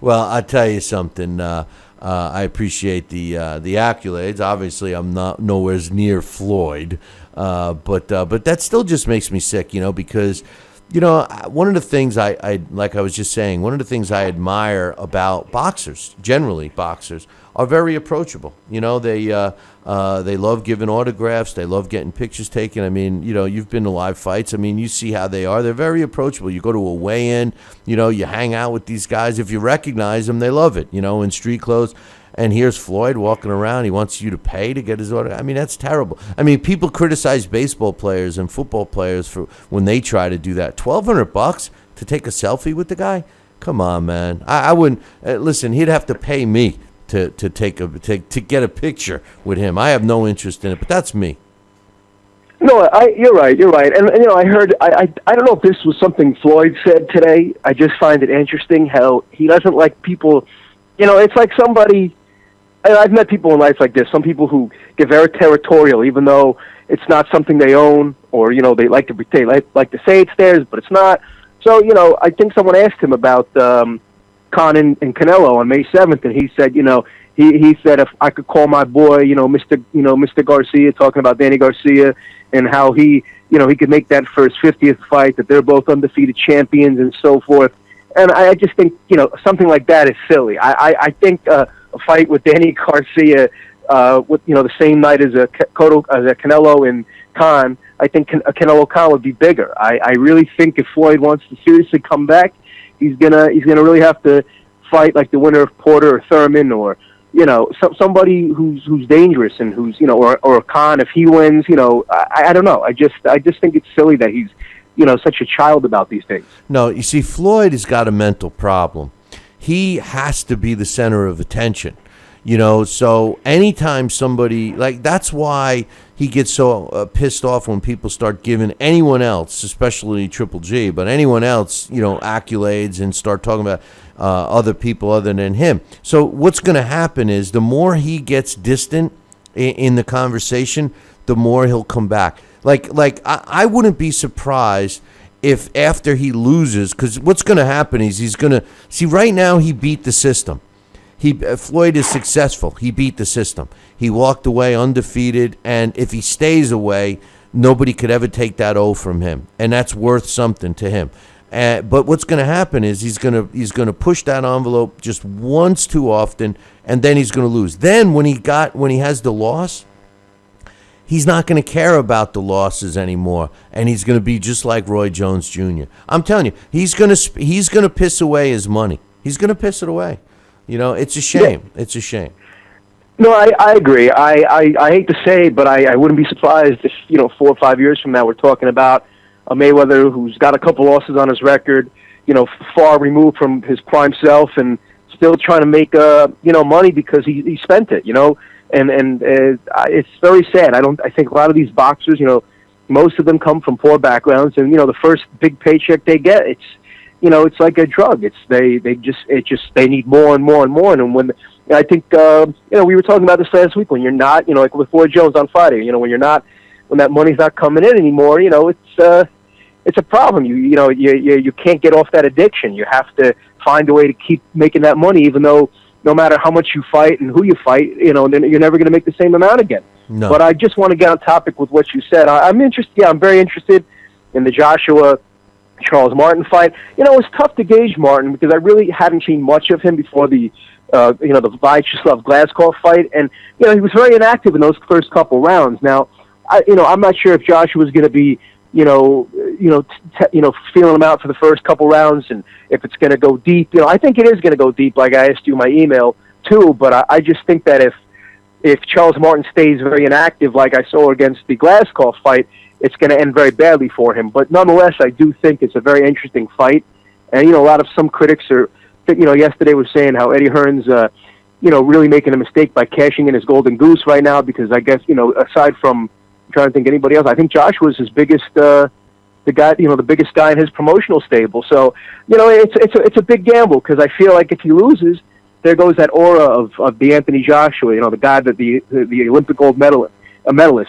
Well, I'll tell you something. I appreciate the accolades. Obviously, I'm not nowhere near Floyd, but that still just makes me sick. Because one of the things I like I was just saying, one of the things I admire about boxers, generally boxers, are very approachable. They love giving autographs. They love getting pictures taken. I mean, you've been to live fights. I mean, you see how they are. They're very approachable. You go to a weigh-in, you hang out with these guys. If you recognize them, they love it, in street clothes. And here's Floyd walking around. He wants you to pay to get his order. I mean, that's terrible. I mean, people criticize baseball players and football players for when they try to do that. $1,200 to take a selfie with the guy? Come on, man. I wouldn't. Listen, he'd have to pay me to get a picture with him. I have no interest in it, but that's me. No, you're right. And I heard. I don't know if this was something Floyd said today. I just find it interesting how he doesn't like people. It's like somebody. I've met people in life like this. Some people who get very territorial, even though it's not something they own, or they like to say it's theirs, but it's not. So I think someone asked him about Con and Canelo on May 7th, and he said, he said if I could call my boy, Mr. Garcia, talking about Danny Garcia, and how he could make that for his 50th fight, that they're both undefeated champions and so forth. And I just think something like that is silly. I think. A fight with Danny Garcia, with the same night as a Canelo and Khan, I think Canelo Khan would be bigger. I really think if Floyd wants to seriously come back, he's gonna really have to fight like the winner of Porter or Thurman, or somebody who's dangerous and who's or Khan if he wins. I don't know. I just think it's silly that he's such a child about these things. No, you see, Floyd has got a mental problem. He has to be the center of attention, so anytime somebody, that's why he gets so pissed off when people start giving anyone else, especially Triple G, but anyone else, accolades and start talking about other people other than him. So what's going to happen is the more he gets distant in the conversation, the more he'll come back. I wouldn't be surprised if after he loses, because what's going to happen is he's going to see right now he beat the system. Floyd is successful. He beat the system. He walked away undefeated, and if he stays away, nobody could ever take that O from him, and that's worth something to him. But what's going to happen is he's going to push that envelope just once too often, and then he's going to lose. Then when he has the loss, he's not going to care about the losses anymore, and he's going to be just like Roy Jones Jr. I'm telling you, he's going to piss away his money. He's going to piss it away. It's a shame. Yeah. It's a shame. No, I agree. I hate to say, but I wouldn't be surprised if 4 or 5 years from now we're talking about a Mayweather who's got a couple losses on his record, far removed from his prime self, and still trying to make money because he spent it. And it's very sad. I think a lot of these boxers, most of them come from poor backgrounds, and the first big paycheck they get, it's like a drug. They need more and more and more. And when I think we were talking about this last week, when you're not, like with Floyd Jones on Friday, when that money's not coming in anymore, it's a problem. You can't get off that addiction. You have to find a way to keep making that money, even though. No matter how much you fight and who you fight, then you're never going to make the same amount again. No. But I just want to get on topic with what you said. I'm interested. Yeah, I'm very interested in the Joshua Charles Martin fight. It's tough to gauge Martin because I really hadn't seen much of him before the Vyacheslav Glazkov fight, and he was very inactive in those first couple rounds. Now, I'm not sure if Joshua was going to be feeling him out for the first couple rounds, and if it's going to go deep. I think it is going to go deep, like I asked you in my email too. But I just think that if Charles Martin stays very inactive, like I saw against the Glazkov fight, it's going to end very badly for him. But nonetheless, I do think it's a very interesting fight. And some critics yesterday was saying how Eddie Hearn's really making a mistake by cashing in his golden goose right now, because I guess aside from I'm trying to think anybody else, I think Joshua's his biggest the biggest guy in his promotional stable. So it's a big gamble, because I feel like if he loses, there goes that aura of the Anthony Joshua, the guy that the Olympic gold medalist,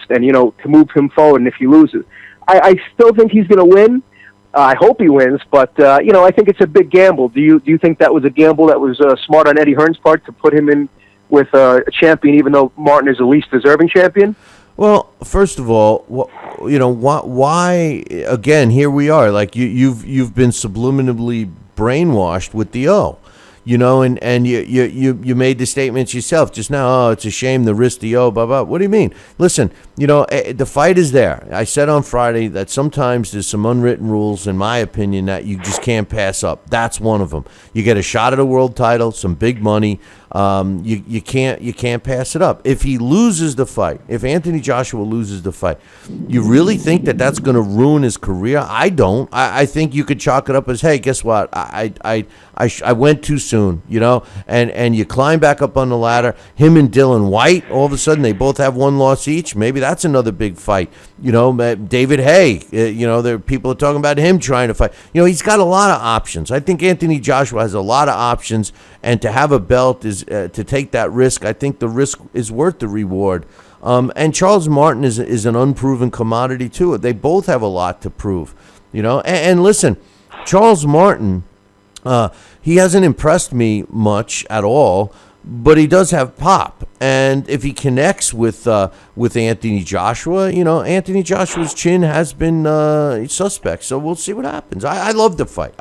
and to move him forward. And if he loses, I still think he's going to win. I hope he wins, but I think it's a big gamble. Do you think that was a gamble that was smart on Eddie Hearn's part to put him in with a champion, even though Martin is the least deserving champion? Well, first of all, why again? Here we are. Like you've been subliminally brainwashed with the O. And you made the statements yourself just now. Oh, it's a shame the risk the O, blah, blah. What do you mean? Listen, the fight is there. I said on Friday that sometimes there's some unwritten rules, in my opinion, that you just can't pass up. That's one of them. You get a shot at a world title, some big money. You can't pass it up. If he loses the fight, if Anthony Joshua loses the fight, you really think that that's going to ruin his career? I don't. I think you could chalk it up as, hey, guess what? I went too soon, and you climb back up on the ladder. Him and Dylan White, all of a sudden they both have one loss each. Maybe that's another big fight. David Haye, there people are talking about him trying to fight. He's got a lot of options. I think Anthony Joshua has a lot of options, and to have a belt is to take that risk. I think the risk is worth the reward. And Charles Martin is an unproven commodity too. They both have a lot to prove, And listen, Charles Martin, he hasn't impressed me much at all, but he does have pop. And if he connects with Anthony Joshua, Anthony Joshua's chin has been suspect. So we'll see what happens. I love the fight.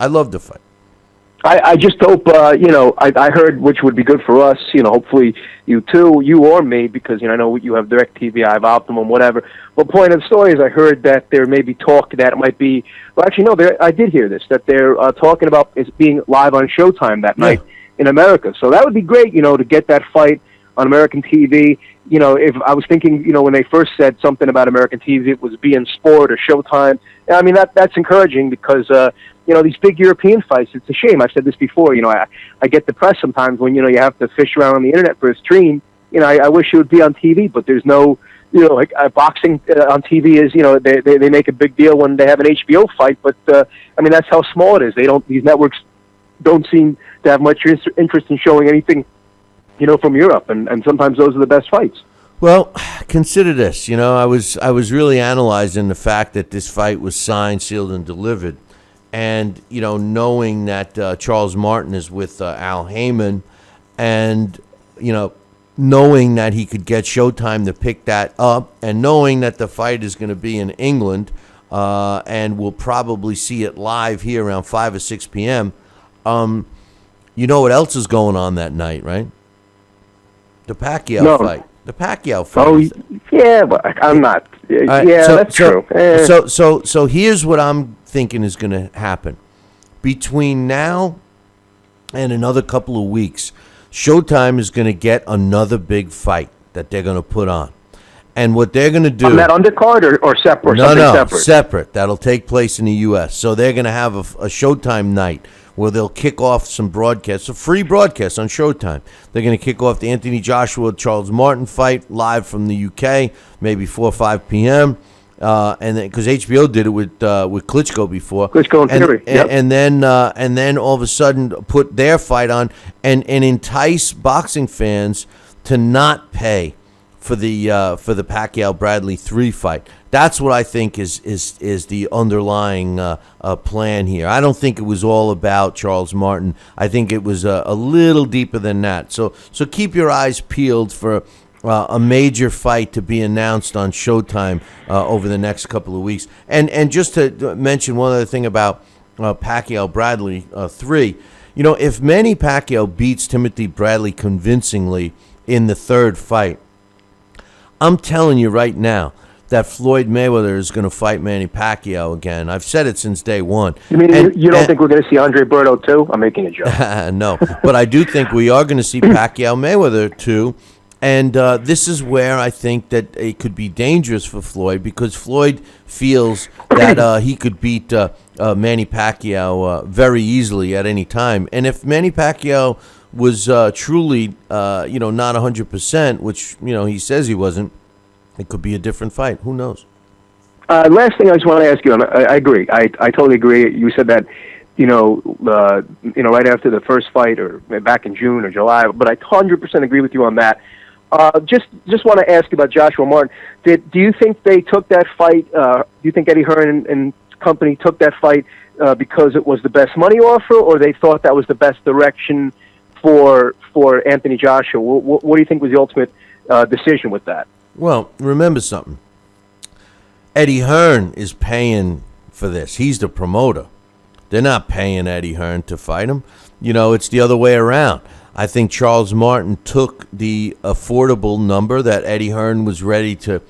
I just hope, I heard, which would be good for us, hopefully you too, you or me, because, I know you have DirecTV, I have Optimum, whatever. But point of the story is I heard that there may be talk that it might be, well, actually, no, I did hear this, that they're talking about it being live on Showtime that night in America. So that would be great, to get that fight on American TV. If I was thinking, when they first said something about American TV, it was beIN Sport or Showtime. I mean, that's encouraging because, these big European fights, it's a shame. I've said this before. I get depressed sometimes when, you have to fish around on the internet for a stream. I wish it would be on TV, but there's no, boxing on TV is, they make a big deal when they have an HBO fight. But, that's how small it is. These networks don't seem to have much interest in showing anything, from Europe. And sometimes those are the best fights. Well, consider this. I was really analyzing the fact that this fight was signed, sealed, and delivered. And, knowing that Charles Martin is with Al Heyman and, knowing that he could get Showtime to pick that up and knowing that the fight is going to be in England and we'll probably see it live here around 5 or 6 p.m., you know what else is going on that night, right? The Pacquiao fight. The Pacquiao fight. Oh, yeah, but I'm not. That's true. So here's what I'm thinking is going to happen. Between now and another couple of weeks, Showtime is going to get another big fight that they're going to put on. And what they're going to do... On that undercard or separate? No, separate. That'll take place in the U.S. So they're going to have a Showtime night where they'll kick off some broadcasts, a free broadcast on Showtime. They're going to kick off the Anthony Joshua-Charles Martin fight live from the UK, maybe 4 or 5 p.m., and then because HBO did it with Klitschko before, Klitschko and Fury, and then all of a sudden put their fight on and entice boxing fans to not pay for the Pacquiao Bradley 3 fight. That's what I think is the underlying plan here. I don't think it was all about Charles Martin. I think it was a little deeper than that. So keep your eyes peeled for a major fight to be announced on Showtime over the next couple of weeks. And just to mention one other thing about Pacquiao Bradley 3, if Manny Pacquiao beats Timothy Bradley convincingly in the 3rd fight, I'm telling you right now that Floyd Mayweather is going to fight Manny Pacquiao again. I've said it since day one. You mean you don't think we're going to see Andre Berto too? I'm making a joke. No, but I do think we are going to see Pacquiao Mayweather too. And this is where I think that it could be dangerous for Floyd because Floyd feels that he could beat Manny Pacquiao very easily at any time. And if Manny Pacquiao was truly, not 100%, which, he says he wasn't, it could be a different fight. Who knows? Last thing I just want to ask you, and I agree. I totally agree. You said that, right after the first fight or back in June or July, but I 100% agree with you on that. Just want to ask you about Joshua Martin. Do you think they took that fight? Do you think Eddie Hearn and company took that fight because it was the best money offer, or they thought that was the best direction for Anthony Joshua? What do you think was the ultimate decision with that? Well, remember something. Eddie Hearn is paying for this. He's the promoter. They're not paying Eddie Hearn to fight him. It's the other way around. I think Charles Martin took the affordable number that Eddie Hearn was ready to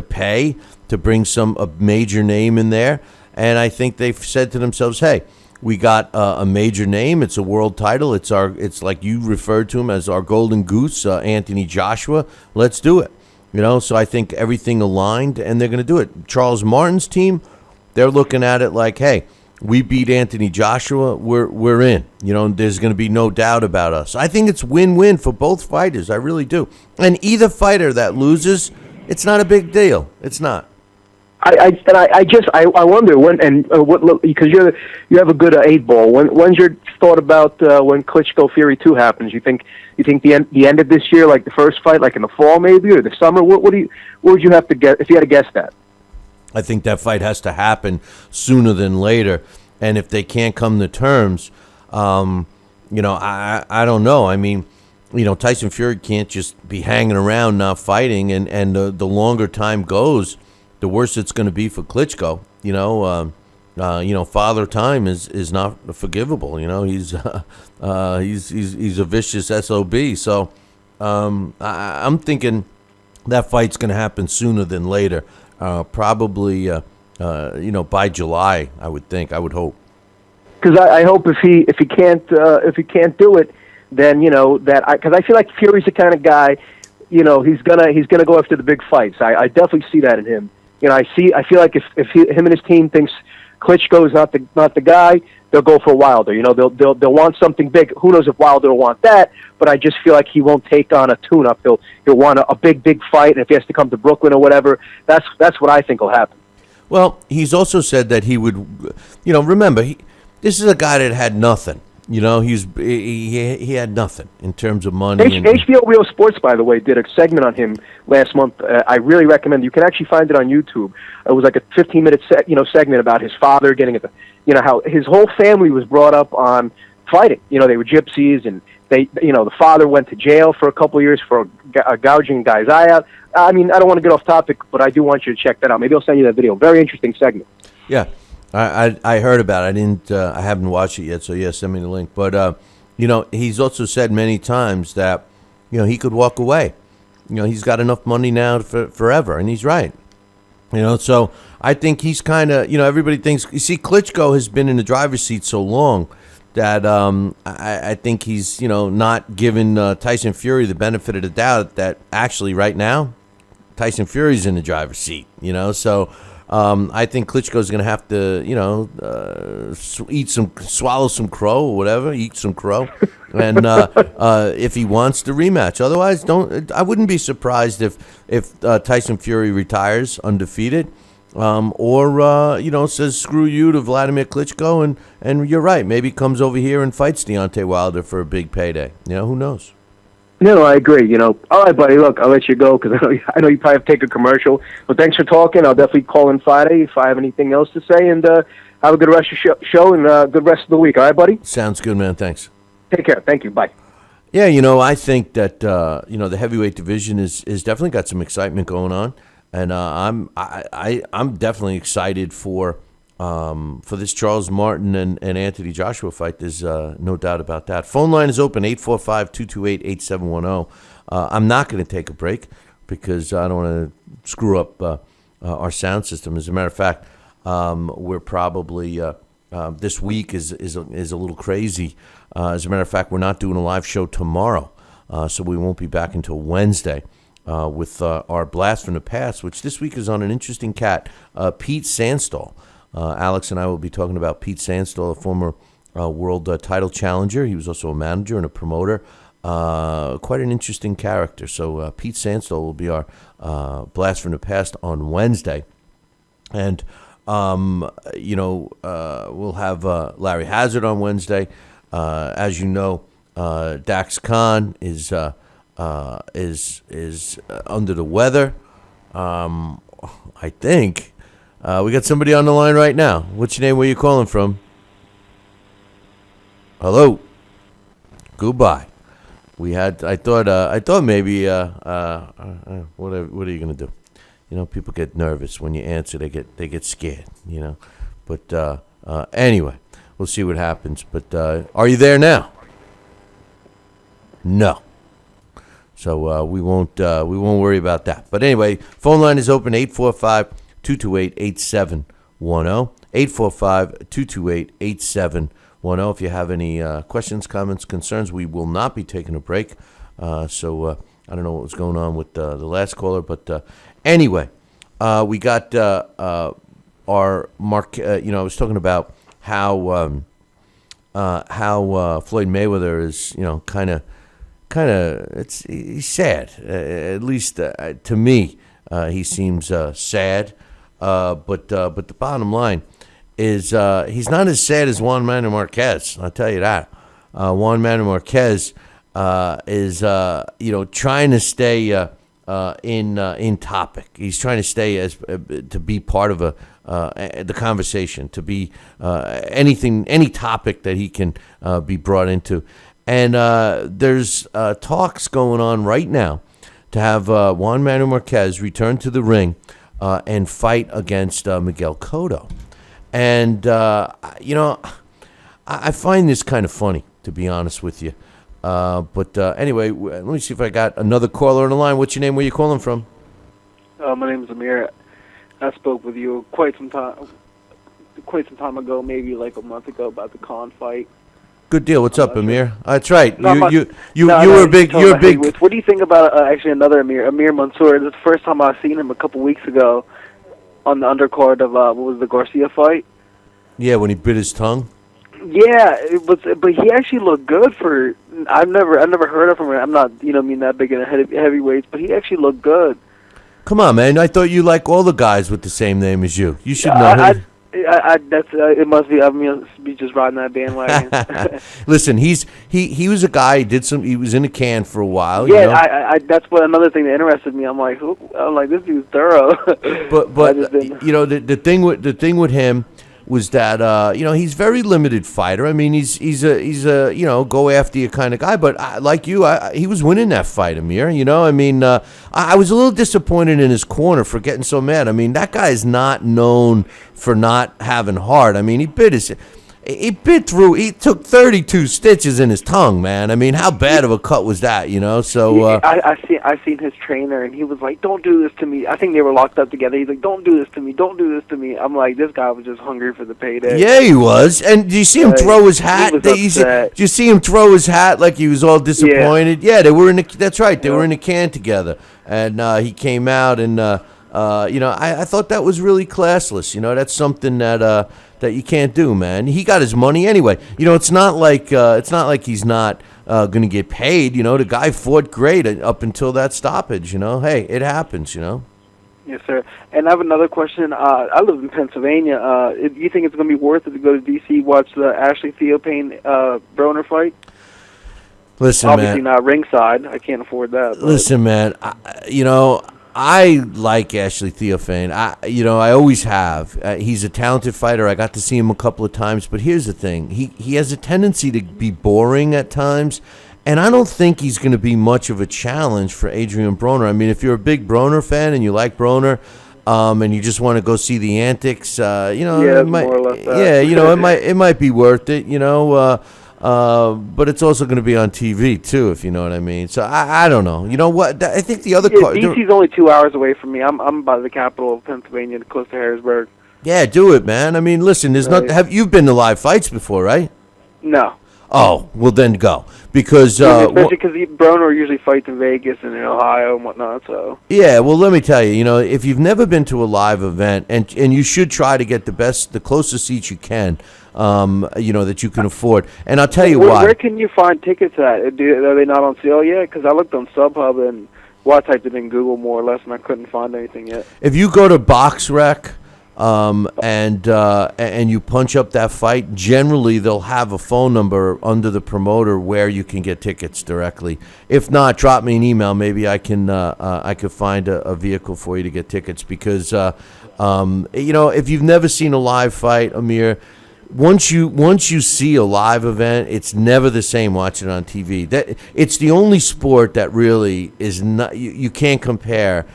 pay to bring a major name in there. And I think they've said to themselves, hey, we got a major name. It's a world title. It's like you referred to him as our golden goose, Anthony Joshua. Let's do it. So I think everything aligned, and they're going to do it. Charles Martin's team, they're looking at it like, hey, we beat Anthony Joshua, we're in. There's going to be no doubt about us. I think it's win-win for both fighters. I really do. And either fighter that loses, it's not a big deal. It's not. I wonder when what, because you have a good 8-ball. When's your thought about when Klitschko Fury 2 happens? You think the end of this year, like the first fight, like in the fall maybe, or the summer? What would you have to guess if you had to guess that? I think that fight has to happen sooner than later, and if they can't come to terms, I don't know. I mean, Tyson Fury can't just be hanging around not fighting, and the longer time goes, the worse it's going to be for Klitschko. Father Time is not forgivable. He's a vicious SOB. So I'm thinking that fight's going to happen sooner than later. Probably by July. I would hope. Because I hope if he can't do it, then because I feel like Fury's the kind of guy, he's gonna go after the big fights. I definitely see that in him. I feel like if him and his team thinks Klitschko is not the guy, they'll go for Wilder. They'll want something big. Who knows if Wilder will want that? But I just feel like he won't take on a tune-up. He'll want a big fight, and if he has to come to Brooklyn or whatever, that's what I think will happen. Well, he's also said that he would, remember, this is a guy that had nothing. He had nothing in terms of money. HBO Real Sports, by the way, did a segment on him last month. I really recommend. You can actually find it on YouTube. It was like a 15-minute segment about his father getting how his whole family was brought up on fighting. They were gypsies, and the father went to jail for a couple of years for gouging a guy's eye out. I mean, I don't want to get off topic, but I do want you to check that out. Maybe I'll send you that video. Very interesting segment. Yeah. I heard about it. I haven't watched it yet, so yeah, send me the link. But he's also said many times that he could walk away. He's got enough money now for forever, and he's right. So I think he's kind of everybody thinks. You see, Klitschko has been in the driver's seat so long that I think he's not giving Tyson Fury the benefit of the doubt that actually right now Tyson Fury's in the driver's seat. So. I think Klitschko's going to have to, swallow some crow or whatever, eat some crow, and if he wants the rematch. Otherwise, I wouldn't be surprised if Tyson Fury retires undefeated, or says screw you to Vladimir Klitschko, and you're right, maybe comes over here and fights Deontay Wilder for a big payday. Who knows? No, I agree. All right, buddy. Look, I'll let you go because I know you probably have to take a commercial. But thanks for talking. I'll definitely call in Friday if I have anything else to say. And have a good rest of your show and good rest of the week. All right, buddy? Sounds good, man. Thanks. Take care. Thank you. Bye. Yeah, I think that the heavyweight division is definitely got some excitement going on, and I'm definitely excited for this Charles Martin and Anthony Joshua fight. There's no doubt about that. Phone line is open, 845-228-8710. I'm not going to take a break because I don't want to screw up our sound system. As a matter of fact, we're probably this week is a little crazy. As a matter of fact, we're not doing a live show tomorrow, so we won't be back until Wednesday with our Blast from the Past, which this week is on an interesting cat, Pete Sanstall. Alex and I will be talking about Pete Sanstall, a former world title challenger. He was also a manager and a promoter. Quite an interesting character. So Pete Sanstall will be our Blast from the Past on Wednesday. And, we'll have Larry Hazard on Wednesday. As you know, Dax Khan is under the weather. I think. We got somebody on the line right now. What's your name? Where you calling from? Hello. Goodbye. I thought maybe what are you gonna do? People get nervous when you answer. They get scared. But anyway, we'll see what happens. But are you there now? No. So we won't worry about that. But anyway, phone line is open 845-228-8710. 845-228-8710. If you have any questions, comments, concerns, we will not be taking a break. So I don't know what was going on with the last caller, but anyway, we got our Mark. I was talking about how Floyd Mayweather is, he's sad. At least to me, he seems sad. But the bottom line is he's not as sad as Juan Manuel Marquez. I'll tell you that. Juan Manuel Marquez is trying to stay in topic. He's trying to stay as to be part of the conversation, to be any topic that he can be brought into. And there's talks going on right now to have Juan Manuel Marquez return to the ring and fight against Miguel Cotto. And, I find this kind of funny, to be honest with you. But anyway, let me see if I got another caller on the line. What's your name? Where you calling from? My name is Amir. I spoke with you quite some time ago, maybe like a month ago, about the Khan fight. Good deal. What's up, Amir? That's right. No, you were a big. You're a big. What do you think about actually another Amir Mansour? This is the first time I've seen him a couple weeks ago on the undercard of what was the Garcia fight? Yeah, when he bit his tongue. Yeah, it was, but he actually looked good for. I've never heard of him. I'm not that big in heavyweights, but he actually looked good. Come on, man! I thought you like all the guys with the same name as you. You should know. It must be. I mean, be just riding that bandwagon. Listen, he was a guy. He was in a can for a while. Yeah, that's what another thing that interested me. I'm like, this dude's thorough. But the thing with him was that he's a very limited fighter. I mean, he's a go after you kind of guy. But like you, he was winning that fight, Amir. I was a little disappointed in his corner for getting so mad. I mean, that guy is not known for not having heart. I mean, he took 32 stitches in his tongue, man. I mean, how bad of a cut was that, So I seen his trainer, and he was like, "Don't do this to me." I think they were locked up together. He's like, "Don't do this to me. Don't do this to me." I'm like, this guy was just hungry for the payday. Yeah, he was. And do you see him throw his hat? Do you see him throw his hat like he was all disappointed? Yeah, they were that's right. They were in a can together, and he came out and. I thought that was really classless. That's something that you can't do, man. He got his money anyway. It's not like he's not going to get paid. The guy fought great up until that stoppage. Hey, it happens. Yes, sir. And I have another question. I live in Pennsylvania. Do you think it's going to be worth it to go to D.C. watch the Ashley Theophane Broner fight? Listen, obviously man. Not ringside. I can't afford that. But. Listen, man. I like Ashley Theophane. I always have. He's a talented fighter. I got to see him a couple of times. But here's the thing. He has a tendency to be boring at times. And I don't think he's going to be much of a challenge for Adrian Broner. I mean, if you're a big Broner fan and you like Broner, and you just want to go see the antics, it might, more or less that. it might be worth it, but it's also going to be on TV too, if you know what I mean. So I don't know. You know what? I think the other DC's only 2 hours away from me. I'm by the capital of Pennsylvania, close to Harrisburg. Yeah, do it, man. I mean, listen, there's not. Have you been to live fights before, right? No. Oh, well then go, because especially because Broner usually fights in Vegas and in Ohio and whatnot. So yeah, well let me tell you, if you've never been to a live event, and you should try to get the closest seats you can, that you can afford. And I'll tell you why. Where can you find tickets at? Are they not on sale yet? Because I looked on StubHub and I typed it in Google more or less, and I couldn't find anything yet. If you go to BoxRec. And you punch up that fight, generally they'll have a phone number under the promoter where you can get tickets directly. If not, drop me an email. Maybe I could find a vehicle for you to get tickets, because if you've never seen a live fight, Amir, once you see a live event, it's never the same watching it on TV. That it's the only sport that really is not. You can't compare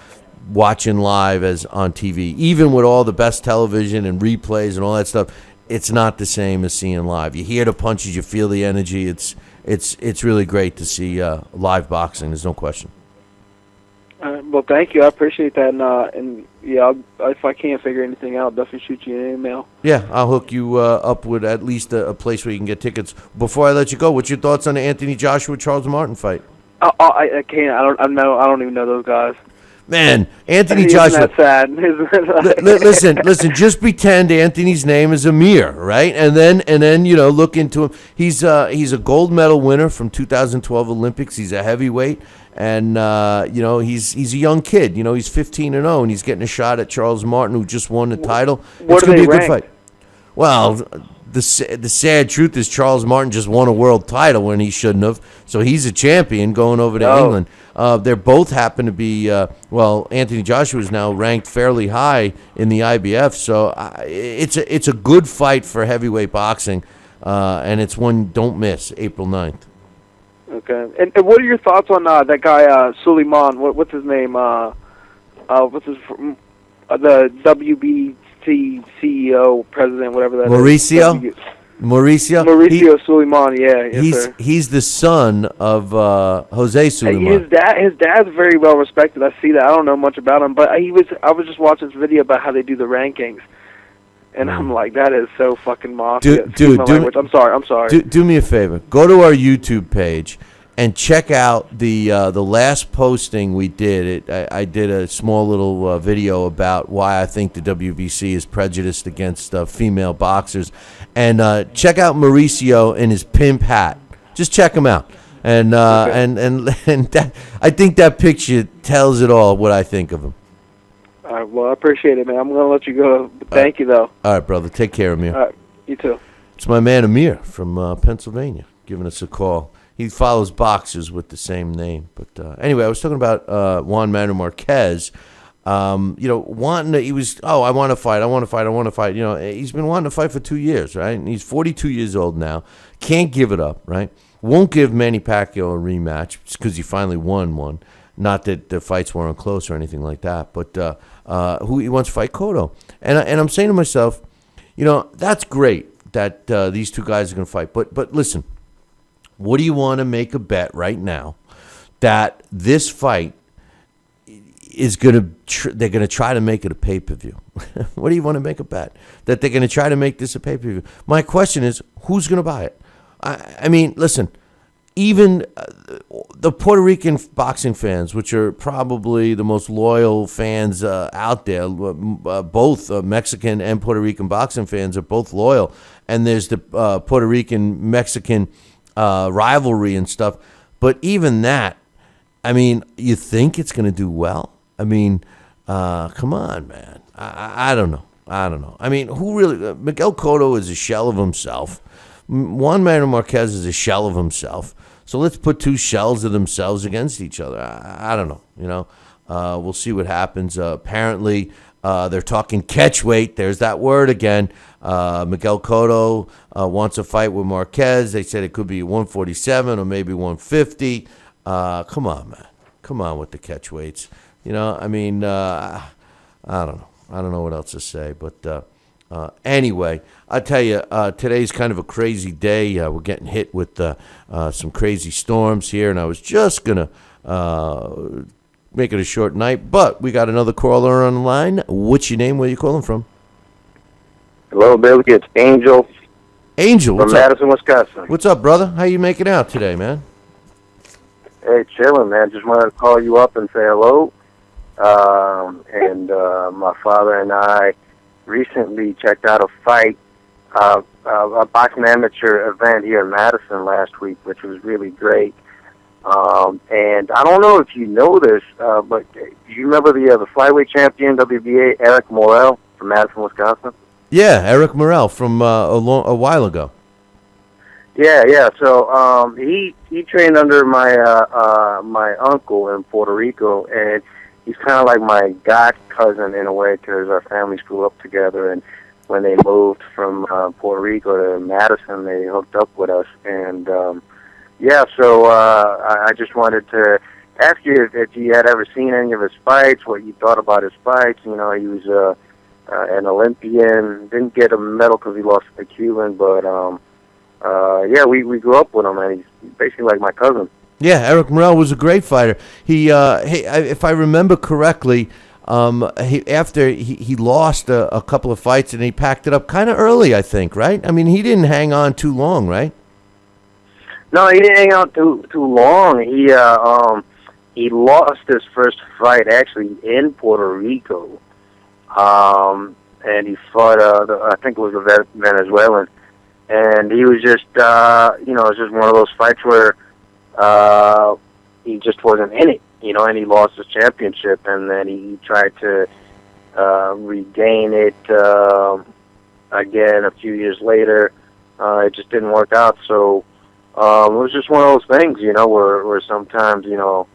watching live as on TV. Even with all the best television and replays and all that stuff, it's not the same as seeing live. You hear the punches, you feel the energy. It's really great to see live boxing. There's no question. Well, thank you. I appreciate that. And yeah, if I can't figure anything out, I'll definitely shoot you an email. Yeah, I'll hook you up with at least a place where you can get tickets. Before I let you go, what's your thoughts on the Anthony Joshua Charles Martin fight? I can't. I don't even know those guys. Man, Anthony Isn't Joshua. that sad? Listen. Just pretend Anthony's name is Amir, right? And then look into him. He's a gold medal winner from 2012 Olympics. He's a heavyweight, and he's a young kid. He's 15-0, and he's getting a shot at Charles Martin, who just won the title. It's going to be a good fight. Well, the sad truth is Charles Martin just won a world title when he shouldn't have. So he's a champion going over to England. They're both happen to be, Anthony Joshua is now ranked fairly high in the IBF. So it's a good fight for heavyweight boxing, and it's one don't miss, April 9th. Okay. And what are your thoughts on that guy, Suleiman? What's his name? The WBC CEO, president, whatever that Mauricio? is. Mauricio Suleiman, yeah. Yes, sir. He's the son of Jose Suleiman. His dad's very well respected. I see that. I don't know much about him, but I was just watching this video about how they do the rankings, and I'm like, that is so fucking mafia. I'm sorry. Do me a favor. Go to our YouTube page and check out the last posting we did. I did a small little video about why I think the WBC is prejudiced against female boxers. And check out Mauricio in his pimp hat. Just check him out. And that, I think that picture tells it all, what I think of him. All right, well, I appreciate it, man. I'm going to let you go. Thank you, though. All right, brother. Take care, Amir. All right, you too. It's my man Amir from Pennsylvania giving us a call. He follows boxers with the same name. But anyway, I was talking about Juan Manuel Marquez. I want to fight. He's been wanting to fight for 2 years, right? And he's 42 years old now. Can't give it up, right? Won't give Manny Pacquiao a rematch because he finally won one. Not that the fights weren't close or anything like that, but who he wants to fight Cotto. And I'm saying to myself, that's great that these two guys are going to fight. But listen, what do you want to make a bet right now that this fight is going to they're going to try to make it a pay-per-view? What do you want to make a bet that they're going to try to make this a pay-per-view? My question is, who's going to buy it? I mean, listen, even the Puerto Rican boxing fans, which are probably the most loyal fans out there, both Mexican and Puerto Rican boxing fans are both loyal. And there's the Puerto Rican-Mexican rivalry and stuff. But even that, I mean, you think it's going to do well? I mean, come on, man. I don't know. I mean, who really? Miguel Cotto is a shell of himself. Juan Manuel Marquez is a shell of himself. So let's put two shells of themselves against each other. I don't know. We'll see what happens. Apparently, they're talking catch weight. There's that word again. Miguel Cotto wants a fight with Marquez. They said it could be 147 or maybe 150. Come on, man. Come on with the catch weights. I mean, I don't know. I don't know what else to say. But anyway, I tell you, today's kind of a crazy day. We're getting hit with some crazy storms here, and I was just going to make it a short night. But we got another caller on the line. What's your name? Where are you calling from? Hello, Billy. It's Angel. Angel, from Madison, Wisconsin. What's up, brother? How you making out today, man? Hey, chilling, man. Just wanted to call you up and say hello. My father and I recently checked out a fight, a boxing amateur event here in Madison last week, which was really great. And I don't know if you know this, but do you remember the flyweight champion, WBA, Eric Morell from Madison, Wisconsin? Yeah, Eric Morell from a while ago. Yeah. So he trained under my uncle in Puerto Rico, and he's kind of like my god cousin in a way because our families grew up together. And when they moved from Puerto Rico to Madison, they hooked up with us. And, so I just wanted to ask you if you had ever seen any of his fights, what you thought about his fights. He was an Olympian, didn't get a medal because he lost to the Cuban, but, we grew up with him, and he's basically like my cousin. Yeah, Eric Morell was a great fighter. If I remember correctly, after he lost a couple of fights and he packed it up kind of early, I think, right? I mean, he didn't hang on too long, right? No, he didn't hang on too long. He lost his first fight actually in Puerto Rico, and he fought I think it was a Venezuelan, and he was just it was just one of those fights where he just wasn't in it. And he lost his championship, and then he tried to regain it again a few years later. It just didn't work out, so it was just one of those things, where sometimes, you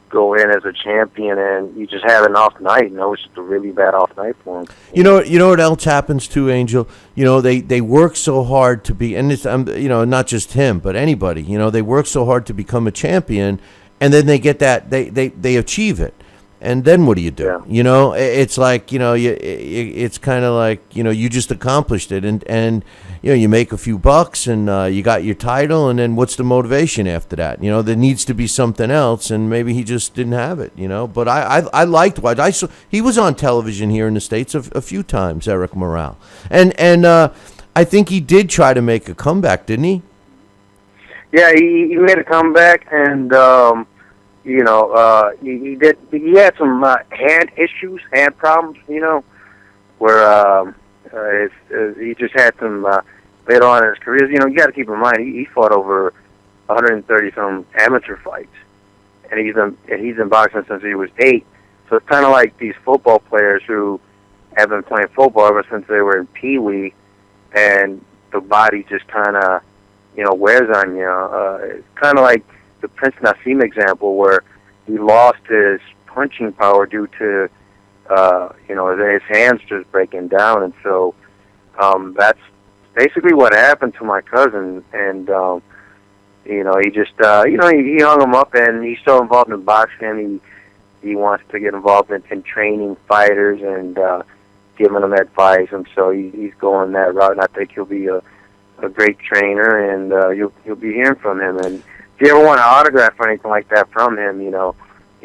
go in as a champion and you just have an off night. It was just a really bad off night for him. You know what else happens too, Angel? They work so hard to be, and it's not just him, but anybody. They work so hard to become a champion. And then they get that they achieve it, and then what do you do? Yeah. It's like it's kind of like you just accomplished it, and you make a few bucks, and you got your title, and then what's the motivation after that? There needs to be something else, and maybe he just didn't have it. But I liked what I saw. He was on television here in the States a few times, Eric Morell, and I think he did try to make a comeback, didn't he? Yeah, he made a comeback, and he did. He had some hand issues, hand problems, where he just had some later on in his career. You got to keep in mind he fought over 130 some amateur fights, and he's in boxing since he was 8. So it's kind of like these football players who have been playing football ever since they were in Pee Wee, and the body just kind of wears on you. It's kind of like the Prince Nassim example, where he lost his punching power due to, his hands just breaking down, and so that's basically what happened to my cousin. And he just, he hung him up, and he's still involved in boxing. He wants to get involved in training fighters and giving them advice, and so he's going that route. And I think he'll be a great trainer, and you'll be hearing from him. And if you ever want an autograph or anything like that from him,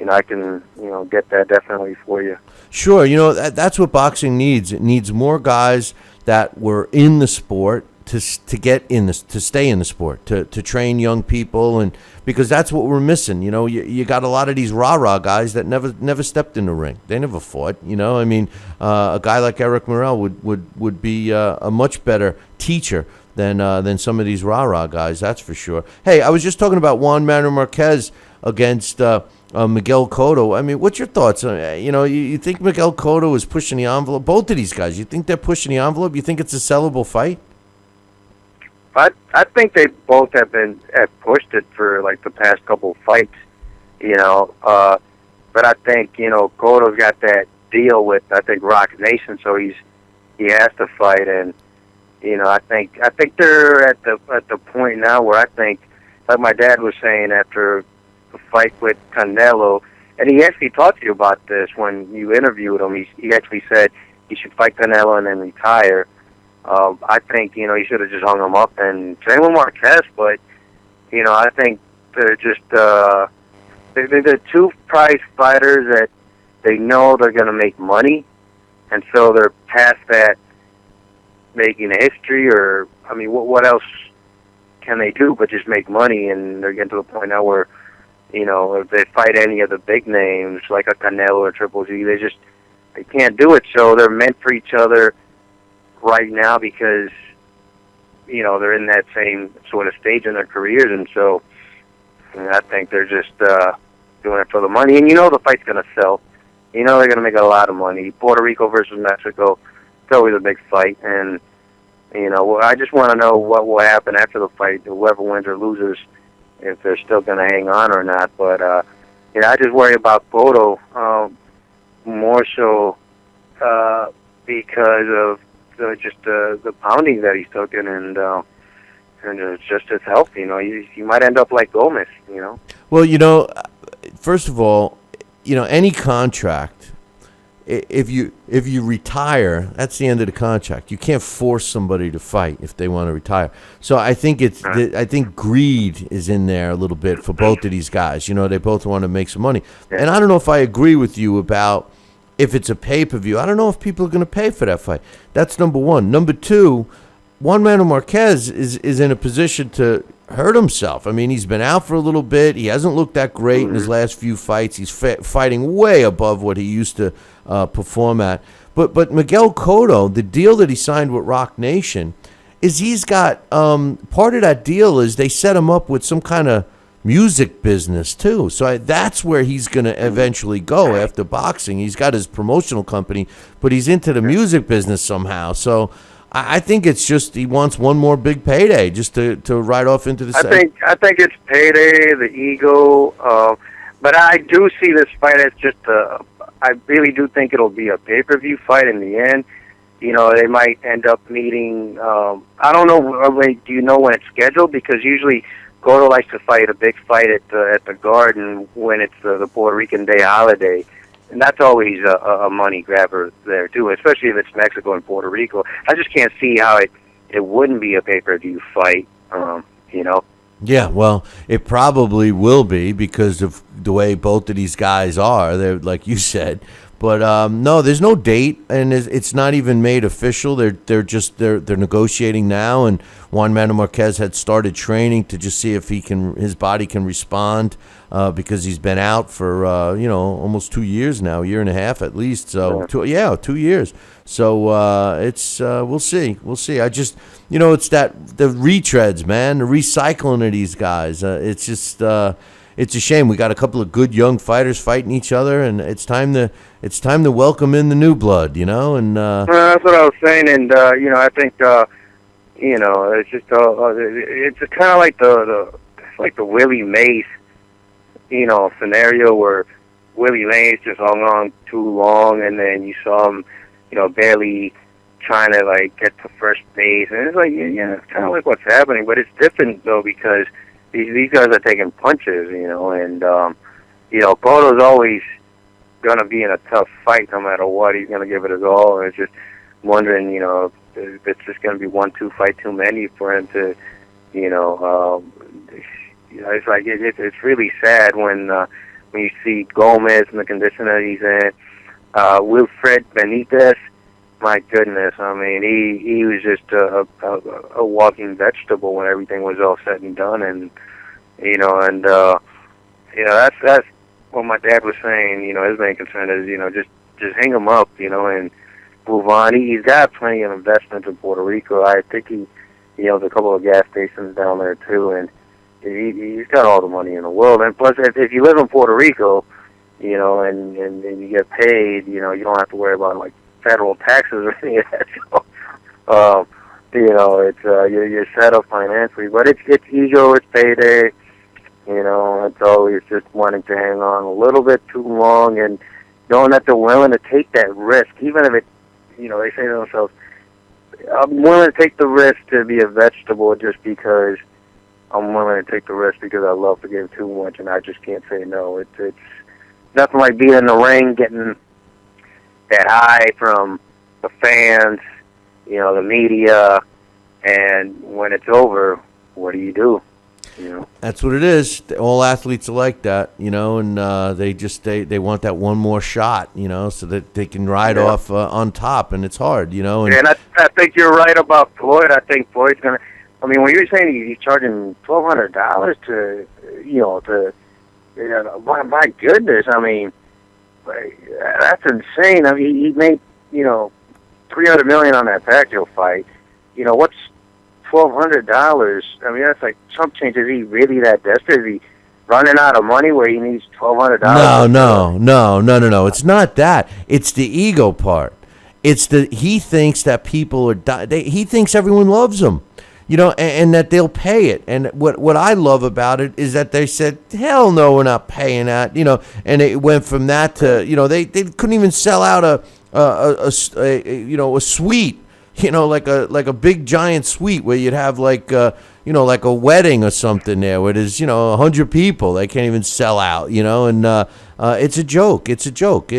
I can get that definitely for you. Sure, that's what boxing needs. It needs more guys that were in the sport to stay in the sport, to train young people, and because that's what we're missing. You got a lot of these rah-rah guys that never stepped in the ring. They never fought. A guy like Eric Morell would be a much better teacher than some of these rah-rah guys, that's for sure. Hey, I was just talking about Juan Manuel Marquez against Miguel Cotto. I mean, what's your thoughts? You think Miguel Cotto is pushing the envelope? Both of these guys, you think they're pushing the envelope? You think it's a sellable fight? I think they both have pushed it for like the past couple of fights, but I think Cotto's got that deal with Rock Nation, so he has to fight, and I think they're at the point now where I think, like my dad was saying after the fight with Canelo, and he actually talked to you about this when you interviewed him. He actually said he should fight Canelo and then retire. I think he should have just hung him up and train with Marquez, but I think they're just they're two prize fighters that they know they're going to make money, and so they're past that making history, or what else can they do but just make money? And they're getting to the point now where if they fight any of the big names like a Canelo or Triple G, they can't do it. So they're meant for each other right now because they're in that same sort of stage in their careers, and so I think they're just doing it for the money. And the fight's going to sell. They're going to make a lot of money. Puerto Rico versus Mexico, it's always a big fight, and I just want to know what will happen after the fight, whoever wins or loses, if they're still going to hang on or not. But I just worry about Cotto more so because of the pounding that he's taken, and it's just as healthy. You might end up like Gomez. Well, first of all, any contract. If you retire, that's the end of the contract. You can't force somebody to fight if they want to retire. So I think I think greed is in there a little bit for both of these guys. They both want to make some money. And I don't know if I agree with you about if it's a pay-per-view. I don't know if people are going to pay for that fight. That's number one. Number two, Juan Manuel Marquez is in a position to hurt himself. I mean, he's been out for a little bit. He hasn't looked that great in his last few fights. He's fighting way above what he used to perform at. But Miguel Cotto, the deal that he signed with Rock Nation, is he's got part of that deal is they set him up with some kind of music business too. So that's where he's going to eventually go after boxing. He's got his promotional company, but he's into the music business somehow. So I think it's just he wants one more big payday just to ride off into the. I think it's payday, the ego, but I do see this fight as just I really do think it'll be a pay-per-view fight in the end. They might end up meeting. I don't know. Do you know when it's scheduled? Because usually Cotto likes to fight a big fight at the Garden when it's the Puerto Rican Day holiday. And that's always a money grabber there, too, especially if it's Mexico and Puerto Rico. I just can't see how it wouldn't be a pay-per-view fight, Yeah, well, it probably will be because of the way both of these guys are. They're like you said. But no, there's no date, and it's not even made official. They're negotiating now, and Juan Manuel Marquez had started training to just see if his body can respond because he's been out for almost 2 years now, a year and a half at least. So 2 years. So it's we'll see. I just it's the retreads, man, the recycling of these guys. It's just. It's a shame. We got a couple of good young fighters fighting each other, and it's time to welcome in the new blood, And that's what I was saying, and I think it's just it's kind of like the Willie Mays, scenario where Willie Mays just hung on too long, and then you saw him, barely trying to get to first base, and it's it's kind of like what's happening, but it's different though because. These guys are taking punches, and Cotto's always going to be in a tough fight no matter what. He's going to give it his all, and it's just wondering, if it's just going to be 1-2 fight too many for him to, it's like it's really sad when you see Gomez in the condition that he's in. Wilfred Benitez, my goodness, I mean, he was just a walking vegetable when everything was all said and done, and that's what my dad was saying. His main concern is just hang him up, and move on. He's got plenty of investments in Puerto Rico. I think he owns a couple of gas stations down there too, and he's got all the money in the world. And plus, if you live in Puerto Rico, and you get paid, you don't have to worry about federal taxes or any of that. So, it's you're set up financially, but it's ego, it's payday. It's always just wanting to hang on a little bit too long and knowing that they're willing to take that risk, even if it, they say to themselves, I'm willing to take the risk to be a vegetable just because I'm willing to take the risk because I love the game too much and I just can't say no. It's nothing like being in the ring, getting that high from the fans, the media, and when it's over, what do you do? That's what it is. All athletes are like that, and they want that one more shot, so that they can ride off on top, and it's hard, And I think you're right about Floyd. I think Floyd's gonna. I mean, when you're saying he's charging $1,200 my goodness, I mean, that's insane. I mean, he made $300 million on that Pacquiao fight. What's $1,200? I mean, that's like chump change. Is he really that desperate? Is he running out of money where he needs $1,200? No. It's not that. It's the ego part. He thinks that people are. He thinks everyone loves him. And that they'll pay it. And what I love about it is that they said, hell no, we're not paying that. And it went from that to, they couldn't even sell out a suite, like a big giant suite where you'd have like like a wedding or something there where there's 100 people. They can't even sell out, and it's a joke. It's a joke.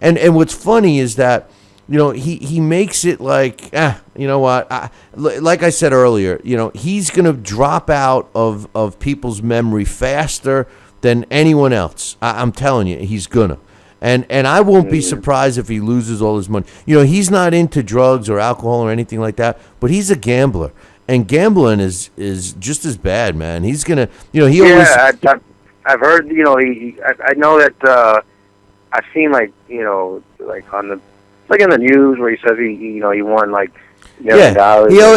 And what's funny is that he makes it like, like I said earlier, he's going to drop out of people's memory faster than anyone else. I'm telling you, he's gonna. And I won't be surprised if he loses all his money. He's not into drugs or alcohol or anything like that, but he's a gambler. And gambling is just as bad, man. He's gonna, I've heard, I know that I've seen like on the in the news where he says he won like $1 million.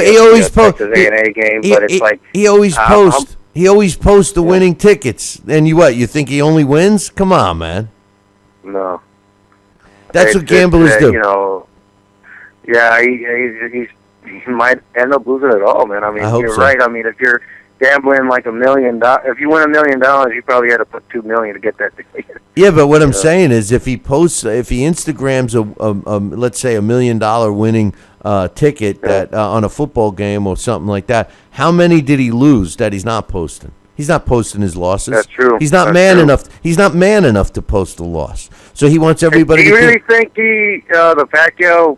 He always posts his A&A game, but it's like he always posts. He always posts the winning tickets. And you think he only wins? Come on, man. No. That's what gamblers do. He might end up losing it all, man. I mean, you're right. I mean, if you're gambling like $1 million, if you win $1 million, you probably had to put $2 million to get that. Yeah, but what I'm saying is, if he Instagrams let's say $1 million winning ticket that on a football game or something like that, how many did he lose that he's not posting? He's not posting his losses. That's true. He's not man enough. He's not man enough to post a loss. So he wants everybody. Do you really think the Pacquiao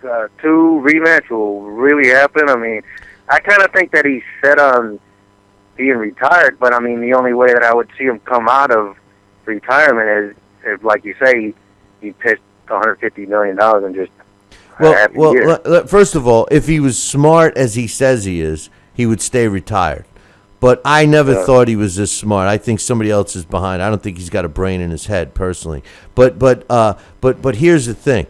2 rematch will really happen? I mean, I kind of think that he's set on being retired, but I mean, the only way that I would see him come out of retirement is if, like you say, he pitched $150 million and just. Well, first of all, if he was smart as he says he is, he would stay retired. But I never thought he was this smart. I think somebody else is behind. I don't think he's got a brain in his head, personally. But here's the thing: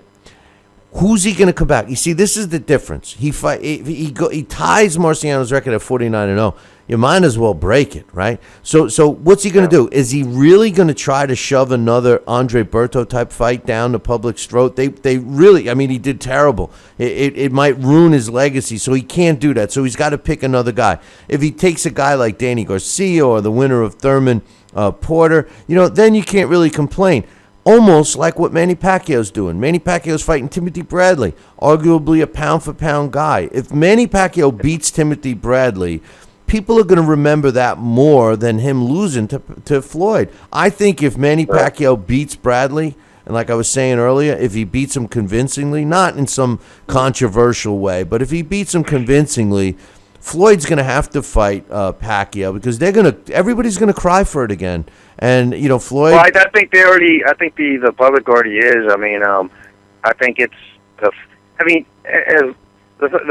who's he going to come back? You see, this is the difference. He ties Marciano's record at 49-0. You might as well break it, right? So what's he going to do? Is he really going to try to shove another Andre Berto type fight down the public's throat? They really, I mean, he did terrible. It might ruin his legacy, so he can't do that. So he's got to pick another guy. If he takes a guy like Danny Garcia or the winner of Thurman Porter, then you can't really complain. Almost like what Manny Pacquiao's doing. Manny Pacquiao's fighting Timothy Bradley, arguably a pound-for-pound guy. If Manny Pacquiao beats Timothy Bradley, people are going to remember that more than him losing to Floyd. I think if Manny Pacquiao beats Bradley, and like I was saying earlier, if he beats him convincingly, not in some controversial way, but if he beats him convincingly, Floyd's going to have to fight Pacquiao because everybody's going to cry for it again. And Floyd. Well, I think the public already is. I mean, I think it's the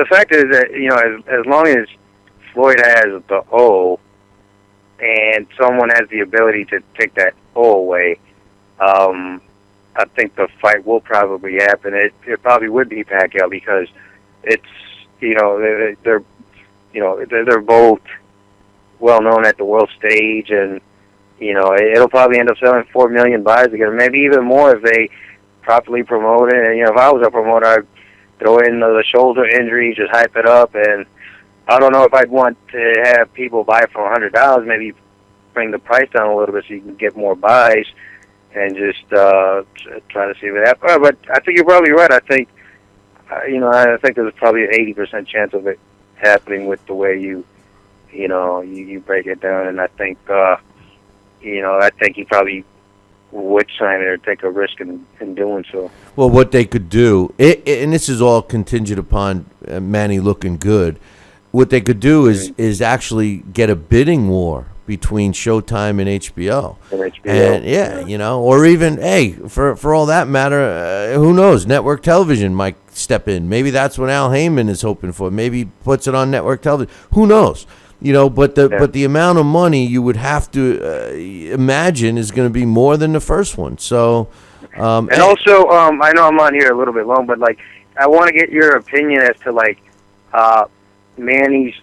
fact is that as long as Floyd has the O, and someone has the ability to take that O away, I think the fight will probably happen. It probably would be Pacquiao because it's they're both well known at the world stage, and it'll probably end up selling 4 million buys together, maybe even more if they properly promote it. And if I was a promoter, I'd throw in the shoulder injury, just hype it up, and I don't know if I'd want to have people buy for $100. Maybe bring the price down a little bit so you can get more buys, and just try to see what happens. But I think you're probably right. I think there's probably an 80% chance of it happening with the way you break it down, and I think he probably would sign it or take a risk in doing so. Well, what they could do, and this is all contingent upon Manny looking good. What they could do is actually get a bidding war between Showtime and HBO. And or even, for all that matter, who knows? Network television might step in. Maybe that's what Al Heyman is hoping for. Maybe he puts it on network television. Who knows? But the amount of money you would have to imagine is going to be more than the first one. So, and also, I know I'm on here a little bit long, but I want to get your opinion as to Manny's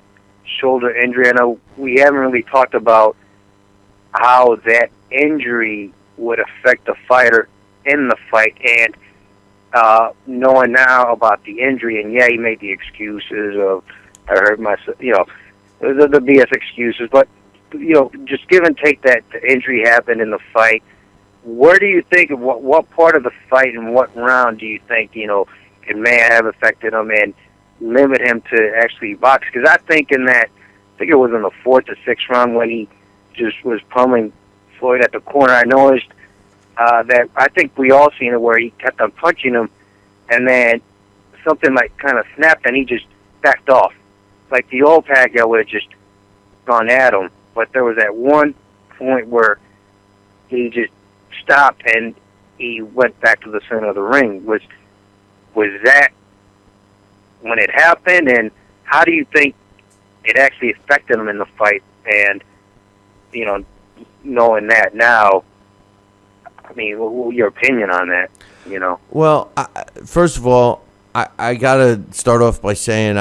shoulder injury. I know we haven't really talked about how that injury would affect the fighter in the fight, and knowing now about the injury, and he made the excuses of I hurt myself, the BS excuses, but just give and take that the injury happened in the fight. where do you think, what part of the fight and what round do you think, it may have affected him and limit him to actually box? Because I think it was in the 4th or 6th round when he just was pummeling Floyd at the corner. I noticed that I think we all seen it where he kept on punching him, and then something like kind of snapped and he just backed off. Like the old Pacquiao would have just gone at him, but there was that one point where he just stopped and he went back to the center of the ring. Was that when it happened, and how do you think it actually affected him in the fight? And knowing that now, I mean, what's your opinion on that? Well, first of all, I gotta start off by saying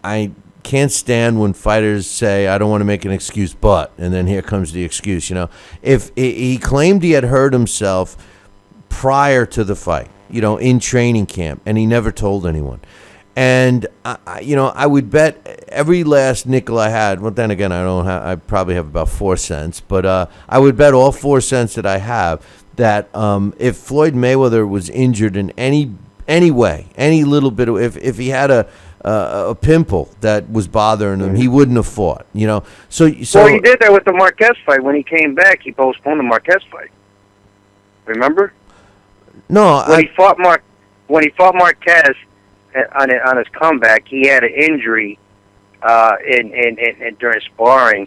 I can't stand when fighters say, I don't want to make an excuse, but, and then here comes the excuse. If he claimed he had hurt himself prior to the fight, in training camp, and he never told anyone. And I would bet every last nickel I had. Well, then again, I probably have about 4 cents, but I would bet all 4 cents that I have that if Floyd Mayweather was injured in any way, any little bit of, if he had a pimple that was bothering him, he wouldn't have fought. So well, he did that with the Marquez fight. When he came back, he postponed the Marquez fight. Remember? No, when he fought Marquez on his comeback, he had an injury in during sparring,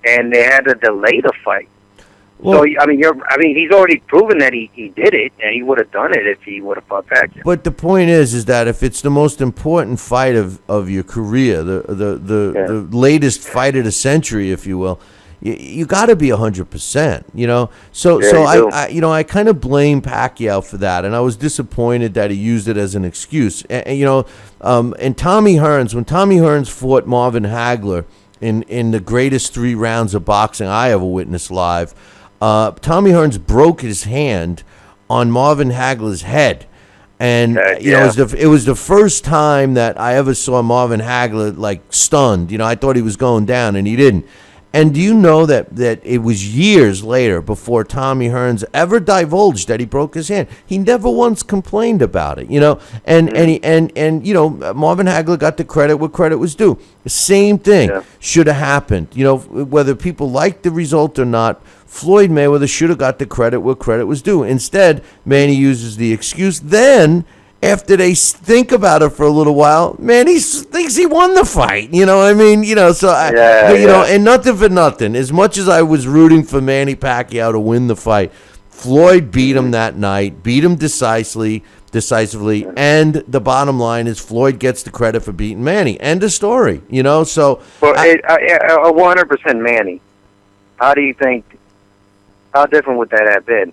and they had to delay the fight. Well, so he's already proven that he did it, and he would have done it if he would have fought back. But the point is that if it's the most important fight of your career, the latest fight of the century, if you will, you got to be 100%. So I kind of blame Pacquiao for that, and I was disappointed that he used it as an excuse. And Tommy Hearns, when Tommy Hearns fought Marvin Hagler in the greatest 3 rounds of boxing I ever witnessed live. Tommy Hearns broke his hand on Marvin Hagler's head. And, it was the first time that I ever saw Marvin Hagler, stunned. I thought he was going down, and he didn't. And do you know that it was years later before Tommy Hearns ever divulged that he broke his hand? He never once complained about it, And Marvin Hagler got the credit where credit was due. The same thing should have happened. Whether people liked the result or not, Floyd Mayweather should have got the credit where credit was due. Instead, Manny uses the excuse. Then, after they think about it for a little while, Manny thinks he won the fight. You know what I mean? And nothing for nothing. As much as I was rooting for Manny Pacquiao to win the fight, Floyd beat him that night, beat him decisively, and the bottom line is Floyd gets the credit for beating Manny. End of story. So. Well, 100% Manny. How do you think? How different would that have been?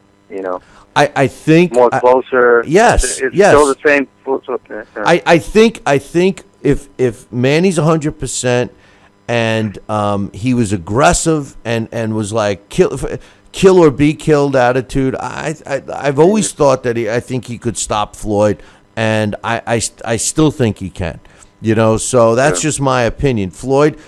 I think more closer. Yes, it's yes. Still the same. I think if Manny's 100% and he was aggressive and was like kill or be killed attitude, I've always thought that I think he could stop Floyd, and I still think he can. So that's just my opinion. Floyd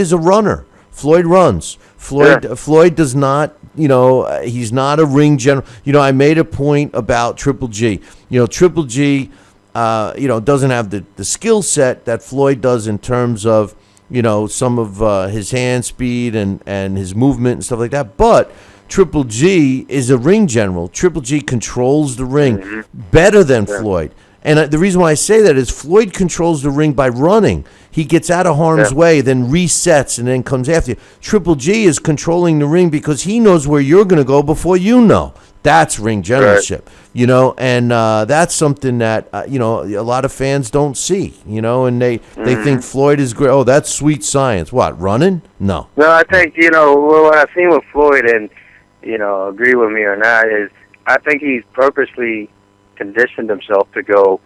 is a runner. Floyd runs. Floyd does not. He's not a ring general. I made a point about Triple G. Triple G, doesn't have the skill set that Floyd does in terms of, some of his hand speed and his movement and stuff like that. But Triple G is a ring general. Triple G controls the ring better than Floyd. And the reason why I say that is Floyd controls the ring by running. He gets out of harm's way, then resets, and then comes after you. Triple G is controlling the ring because he knows where you're going to go before you know. That's ring generalship, and that's something that, a lot of fans don't see, and they think Floyd is great. Oh, that's sweet science. What, running? No. No, I think, what I've seen with Floyd, and, agree with me or not, is I think he's purposely conditioned himself to go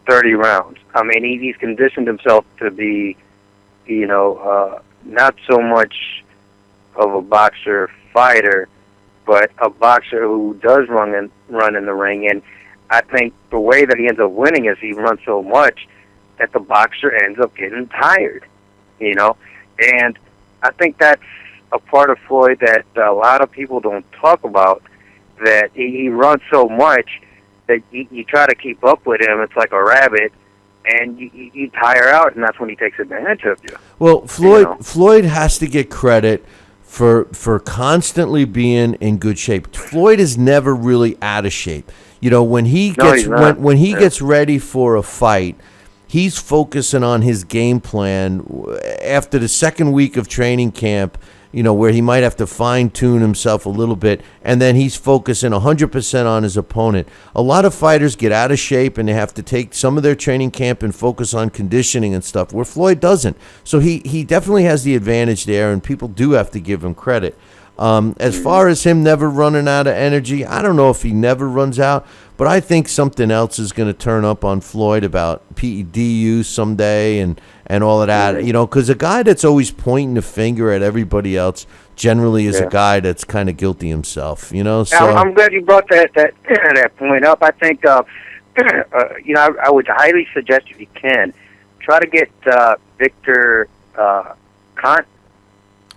30 rounds. I mean, he's conditioned himself to be, not so much of a boxer fighter, but a boxer who does run in the ring. And I think the way that he ends up winning is he runs so much that the boxer ends up getting tired, And I think that's a part of Floyd that a lot of people don't talk about, that he runs so much that you try to keep up with him. It's like a rabbit, and you tire out, and that's when he takes advantage of you. Well, Floyd has to get credit for constantly being in good shape. Floyd is never really out of shape. When he gets when he gets ready for a fight, he's focusing on his game plan after the second week of training camp, where he might have to fine-tune himself a little bit, and then he's focusing 100% on his opponent. A lot of fighters get out of shape, and they have to take some of their training camp and focus on conditioning and stuff, where Floyd doesn't. So he definitely has the advantage there, and people do have to give him credit. As far as him never running out of energy, I don't know if he never runs out, but I think something else is going to turn up on Floyd about PED use someday and all of that, because a guy that's always pointing the finger at everybody else generally is a guy that's kind of guilty himself, So I'm glad you brought that point up. I think, I would highly suggest, if you can, try to get Victor Kant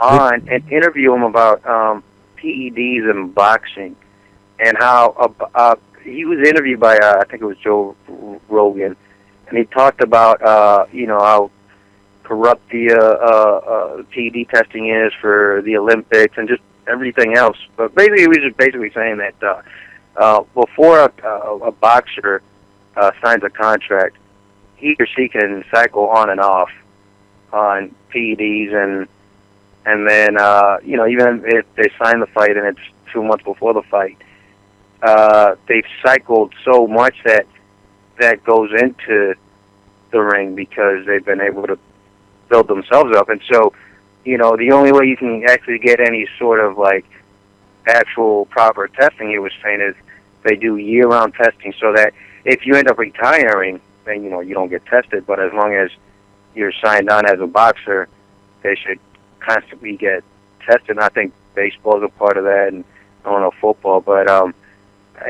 on and interview him about PEDs and boxing, and how he was interviewed by I think it was Joe Rogan, and he talked about how corrupt the PED testing is for the Olympics and just everything else. But basically, he was just basically saying that before a boxer signs a contract, he or she can cycle on and off on PEDs, and then even if they sign the fight and it's 2 months before the fight, they've cycled so much that goes into the ring because they've been able to build themselves up. And so, the only way you can actually get any sort of like actual proper testing, he was saying, is they do year-round testing, so that if you end up retiring, then you don't get tested. But as long as you're signed on as a boxer, they should constantly get tested. And I think baseball is a part of that, and I don't know football, but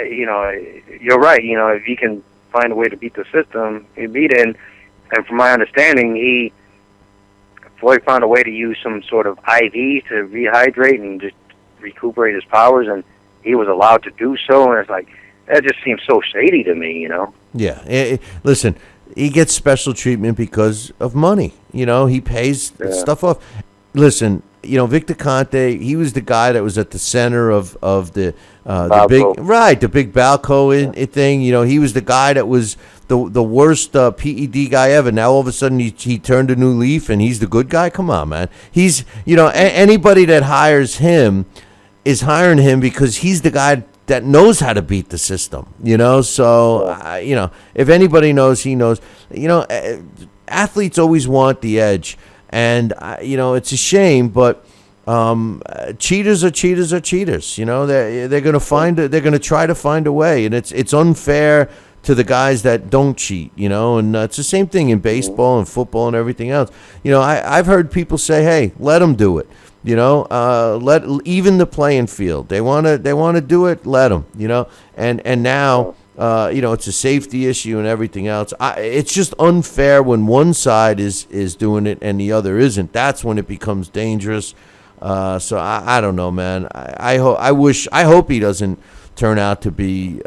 you're right. If you can find a way to beat the system, you beat it. And from my understanding, Floyd found a way to use some sort of IV to rehydrate and just recuperate his powers, and he was allowed to do so. And it's like, that just seems so shady to me, Yeah. Listen, he gets special treatment because of money. He pays stuff off. Listen, Victor Conte, he was the guy that was at the center of the big Balco thing. He was the guy that was the worst PED guy ever. Now all of a sudden he turned a new leaf and he's the good guy. Come on, man. He's anybody that hires him is hiring him because he's the guy that knows how to beat the system. So if anybody knows, he knows. Athletes always want the edge. And it's a shame, but cheaters are cheaters are cheaters. They're going to try to find a way, and it's unfair to the guys that don't cheat. And it's the same thing in baseball and football and everything else. I've heard people say, "Hey, let them do it." Let even the playing field. They want to do it. Let them. And now. It's a safety issue and everything else. It's just unfair when one side is doing it and the other isn't. That's when it becomes dangerous. So I don't know, man. I hope he doesn't turn out to be,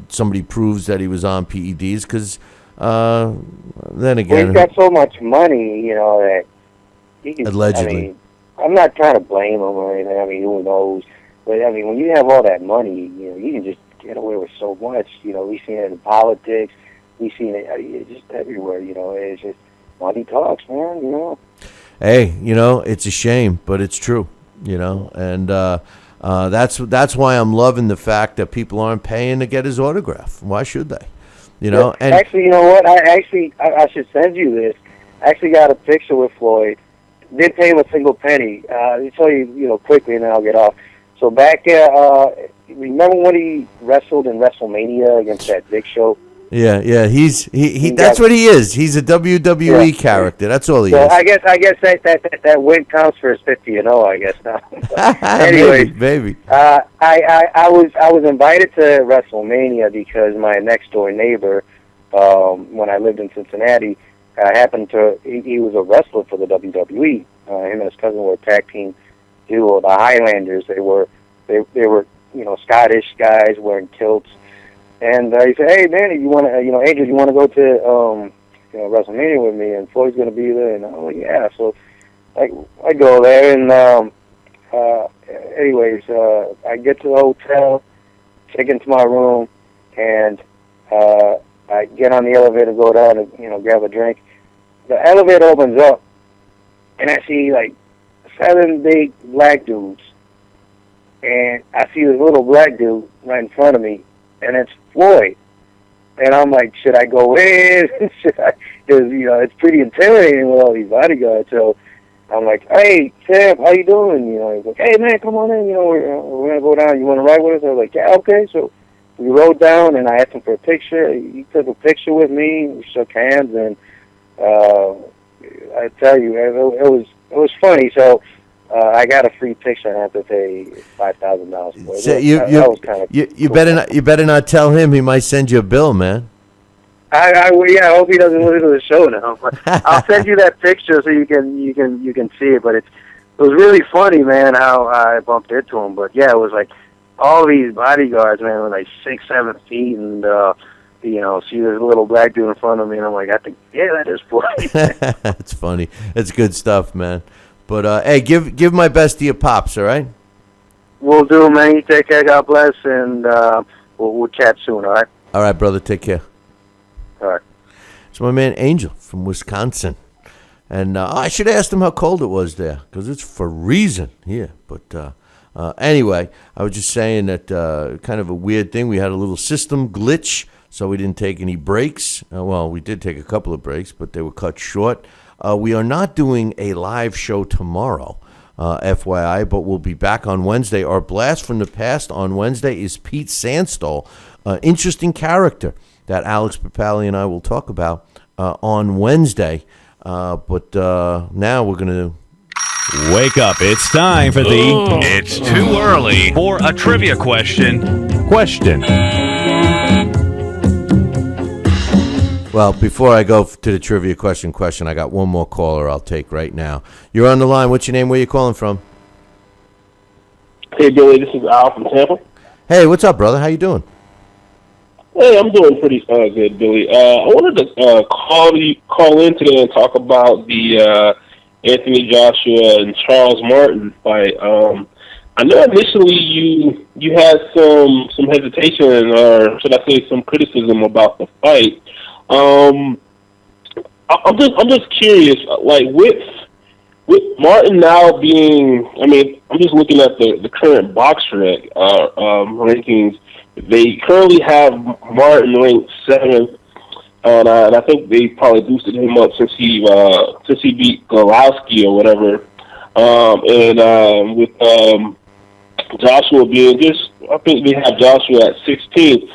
somebody proves that he was on PEDs, because then again, he's got so much money, that he can, allegedly. I'm not trying to blame him or anything. Who knows? But when you have all that money, you can just get away with so much. We've seen it in politics. We've seen it just everywhere. It's just money talks, man. Hey, it's a shame, but it's true. And that's why I'm loving the fact that people aren't paying to get his autograph. Why should they? And actually, you know what? I should send you this. I actually got a picture with Floyd. Didn't pay him a single penny. I'll tell you, quickly, and then I'll get off. So back remember when he wrestled in WrestleMania against that Big Show? Yeah. He that's what he is. He's a WWE character. That's all he is. I guess that win counts for his 50-0. I guess now. Anyways, maybe. I was invited to WrestleMania because my next door neighbor, when I lived in Cincinnati, he was a wrestler for the WWE. Him and his cousin were a tag team duo, the Highlanders. They were they were, Scottish guys wearing kilts. And he said, "Hey man, you want to, Angel, you want to go to WrestleMania with me?" And Floyd's going to be there. And I'm like, "Yeah." So I go there, and anyways, I get to the hotel, check into my room, and I get on the elevator, go down and grab a drink. The elevator opens up, and I see like 7 big black dudes, and I see this little black dude right in front of me, and it's Floyd. And I'm like, should I go in? Should I? Because it's pretty intimidating with all these bodyguards. So I'm like, "Hey, Sam, how you doing?" He's like, "Hey, man, come on in. We're gonna go down. You want to ride with us?" I was like, "Yeah, okay." So we rode down, and I asked him for a picture. He took a picture with me. We shook hands, and I tell you, it was funny. So I got a free picture, and I had to pay $5,000 for it. So that was kind of you better not tell him. He might send you a bill, man. I hope he doesn't listen to the show now. But I'll send you that picture so you can see it. But it was really funny, man, how I bumped into him. But yeah, it was like all these bodyguards, man, were like 6, 7 feet, and see this little black dude in front of me, and I'm like, I think, yeah, that is Floyd. That's funny. It's good stuff, man. But hey, give my best to your pops, all right? Will do, man. You take care. God bless, and we'll chat soon. All right. All right, brother. Take care. All right. It's my man Angel from Wisconsin, and I should have asked him how cold it was there, because it's freezing here. But anyway, I was just saying that kind of a weird thing. We had a little system glitch, so we didn't take any breaks. Well, we did take a couple of breaks, but they were cut short. We are not doing a live show tomorrow, FYI, but we'll be back on Wednesday. Our blast from the past on Wednesday is Pete Sandstall, interesting character that Alex Papali and I will talk about on Wednesday. But now we're going to wake up. It's time for It's too early for a trivia question. Well, before I go to the trivia question, I got one more caller I'll take right now. You're on the line. What's your name? Where you calling from? Hey, Billy. This is Al from Tampa. Hey, what's up, brother? How you doing? Hey, I'm doing pretty good, Billy. I wanted to call in today and talk about the Anthony Joshua and Charles Martin fight. I know initially you had some hesitation, or should I say some criticism about the fight. I'm just curious, like with Martin now being, I'm just looking at the current BoxRec rankings. They currently have Martin ranked 7th, and I think they probably boosted him up since he beat Golowski or whatever. With Joshua being I think they have Joshua at 16th.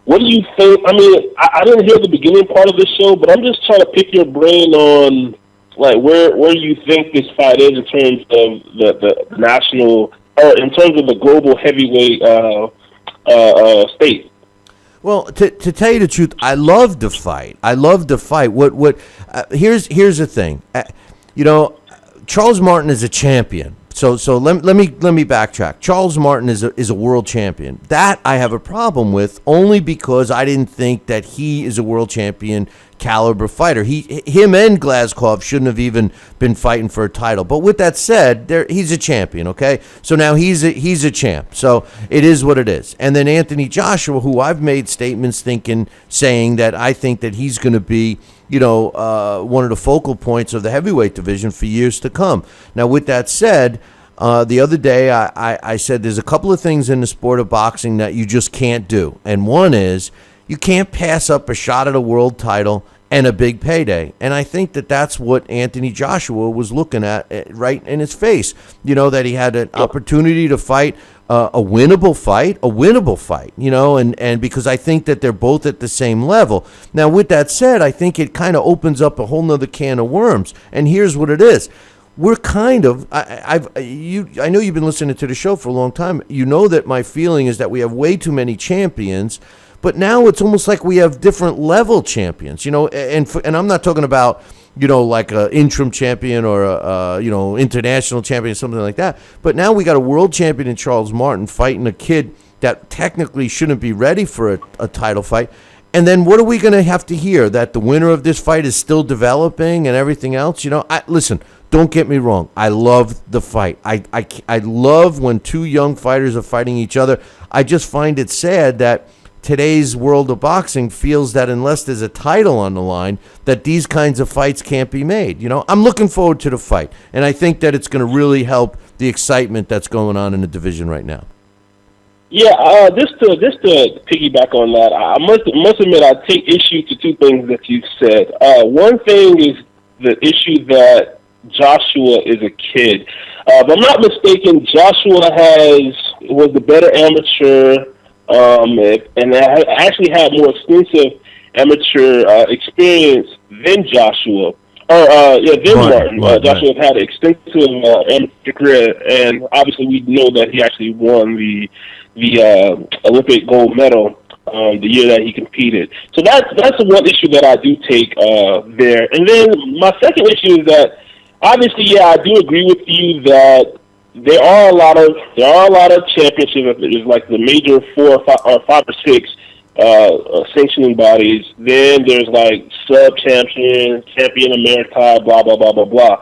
What do you think? I didn't hear the beginning part of the show, but I'm just trying to pick your brain on like where you think this fight is in terms of the national, or in terms of the global heavyweight state. Well, to tell you the truth, I love the fight. Here's the thing. Charles Martin is a champion. So let me backtrack. Charles Martin is a world champion. That I have a problem with, only because I didn't think that he is a world champion caliber fighter. Him and Glazkov shouldn't have even been fighting for a title. But with that said, he's a champion. Okay, so now he's a champ. So it is what it is. And then Anthony Joshua, who I've made statements saying that I think that he's going to be one of the focal points of the heavyweight division for years to come. Now, with that said, the other day I said there's a couple of things in the sport of boxing that you just can't do. And one is you can't pass up a shot at a world title and a big payday. And I think that that's what Anthony Joshua was looking at right in his face. That he had an opportunity to fight a winnable fight, and because I think that they're both at the same level. Now, with that said, I think it kind of opens up a whole nother can of worms. And here's what it is. We're kind of, I know you've been listening to the show for a long time. You know that my feeling is that we have way too many champions, But now it's almost like we have different level champions, you know, and I'm not talking about, you know, like an interim champion or a you know, international champion, something like that. But now we got a world champion in Charles Martin fighting a kid that technically shouldn't be ready for a title fight. And then what are we going to have to hear? That the winner of this fight is still developing and everything else? You know, listen, don't get me wrong. I love the fight. I love when two young fighters are fighting each other. I just find it sad that today's world of boxing feels that unless there's a title on the line, that these kinds of fights can't be made. You know, I'm looking forward to the fight, and I think that it's going to really help the excitement that's going on in the division right now. Yeah, just to piggyback on that, I must admit I take issue to two things that you said. One thing is the issue that Joshua is a kid. If I'm not mistaken, Joshua was the better amateur, and actually had more extensive amateur experience than Joshua. Than Martin. Joshua had an extensive amateur career, and obviously we know that he actually won the Olympic gold medal the year that he competed. So that's one issue that I do take there. And then my second issue is that obviously, yeah, I do agree with you that there are a lot of championships. There's like the major 4 or 5 or 6 sanctioning bodies. Then there's like sub-champion, champion America, blah, blah, blah, blah, blah.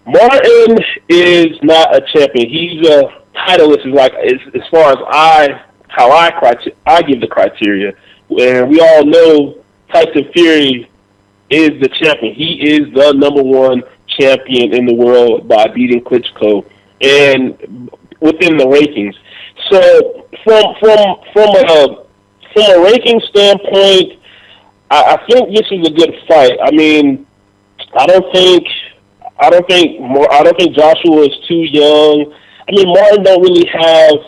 Martin is not a champion. He's a titleist, is like, as far as I give the criteria. Where we all know Tyson Fury is the champion. He is the number 1 champion in the world by beating Klitschko and within the rankings. So from a ranking standpoint, I think this is a good fight. I mean, I don't think Joshua is too young. I mean, Martin don't really have.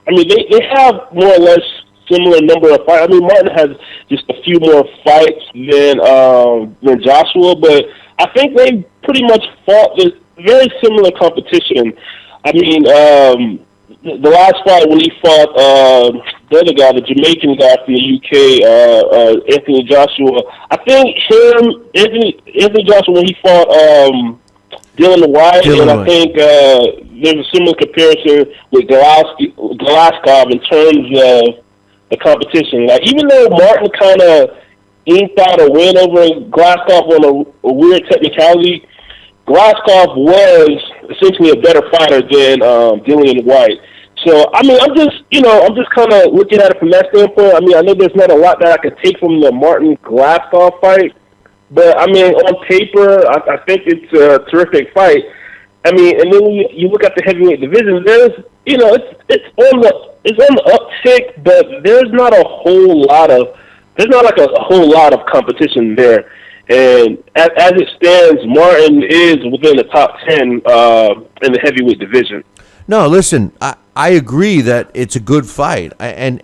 I mean, they have more or less similar number of fights. I mean, Martin has just a few more fights than Joshua, but I think they pretty much fought this very similar competition. I mean, the last fight when he fought the other guy, the Jamaican guy from the UK, Anthony Joshua. I think Anthony Joshua, when he fought Dylan White, I think there's a similar comparison with Glasgow in terms of the competition. Like, even though Martin kind of inked out a win over Glasgow on a weird technicality, Glasgow was essentially a better fighter than Dillian White. So, I mean, I'm just kind of looking at it from that standpoint. I mean, I know there's not a lot that I could take from the Martin Glasgow fight, but I mean, on paper, I think it's a terrific fight. I mean, and then when you look at the heavyweight division, there's, you know, it's on the uptick, but there's not a whole lot of competition there. And as it stands, Martin is within the top 10 in the heavyweight division. No, listen, I agree that it's a good fight. And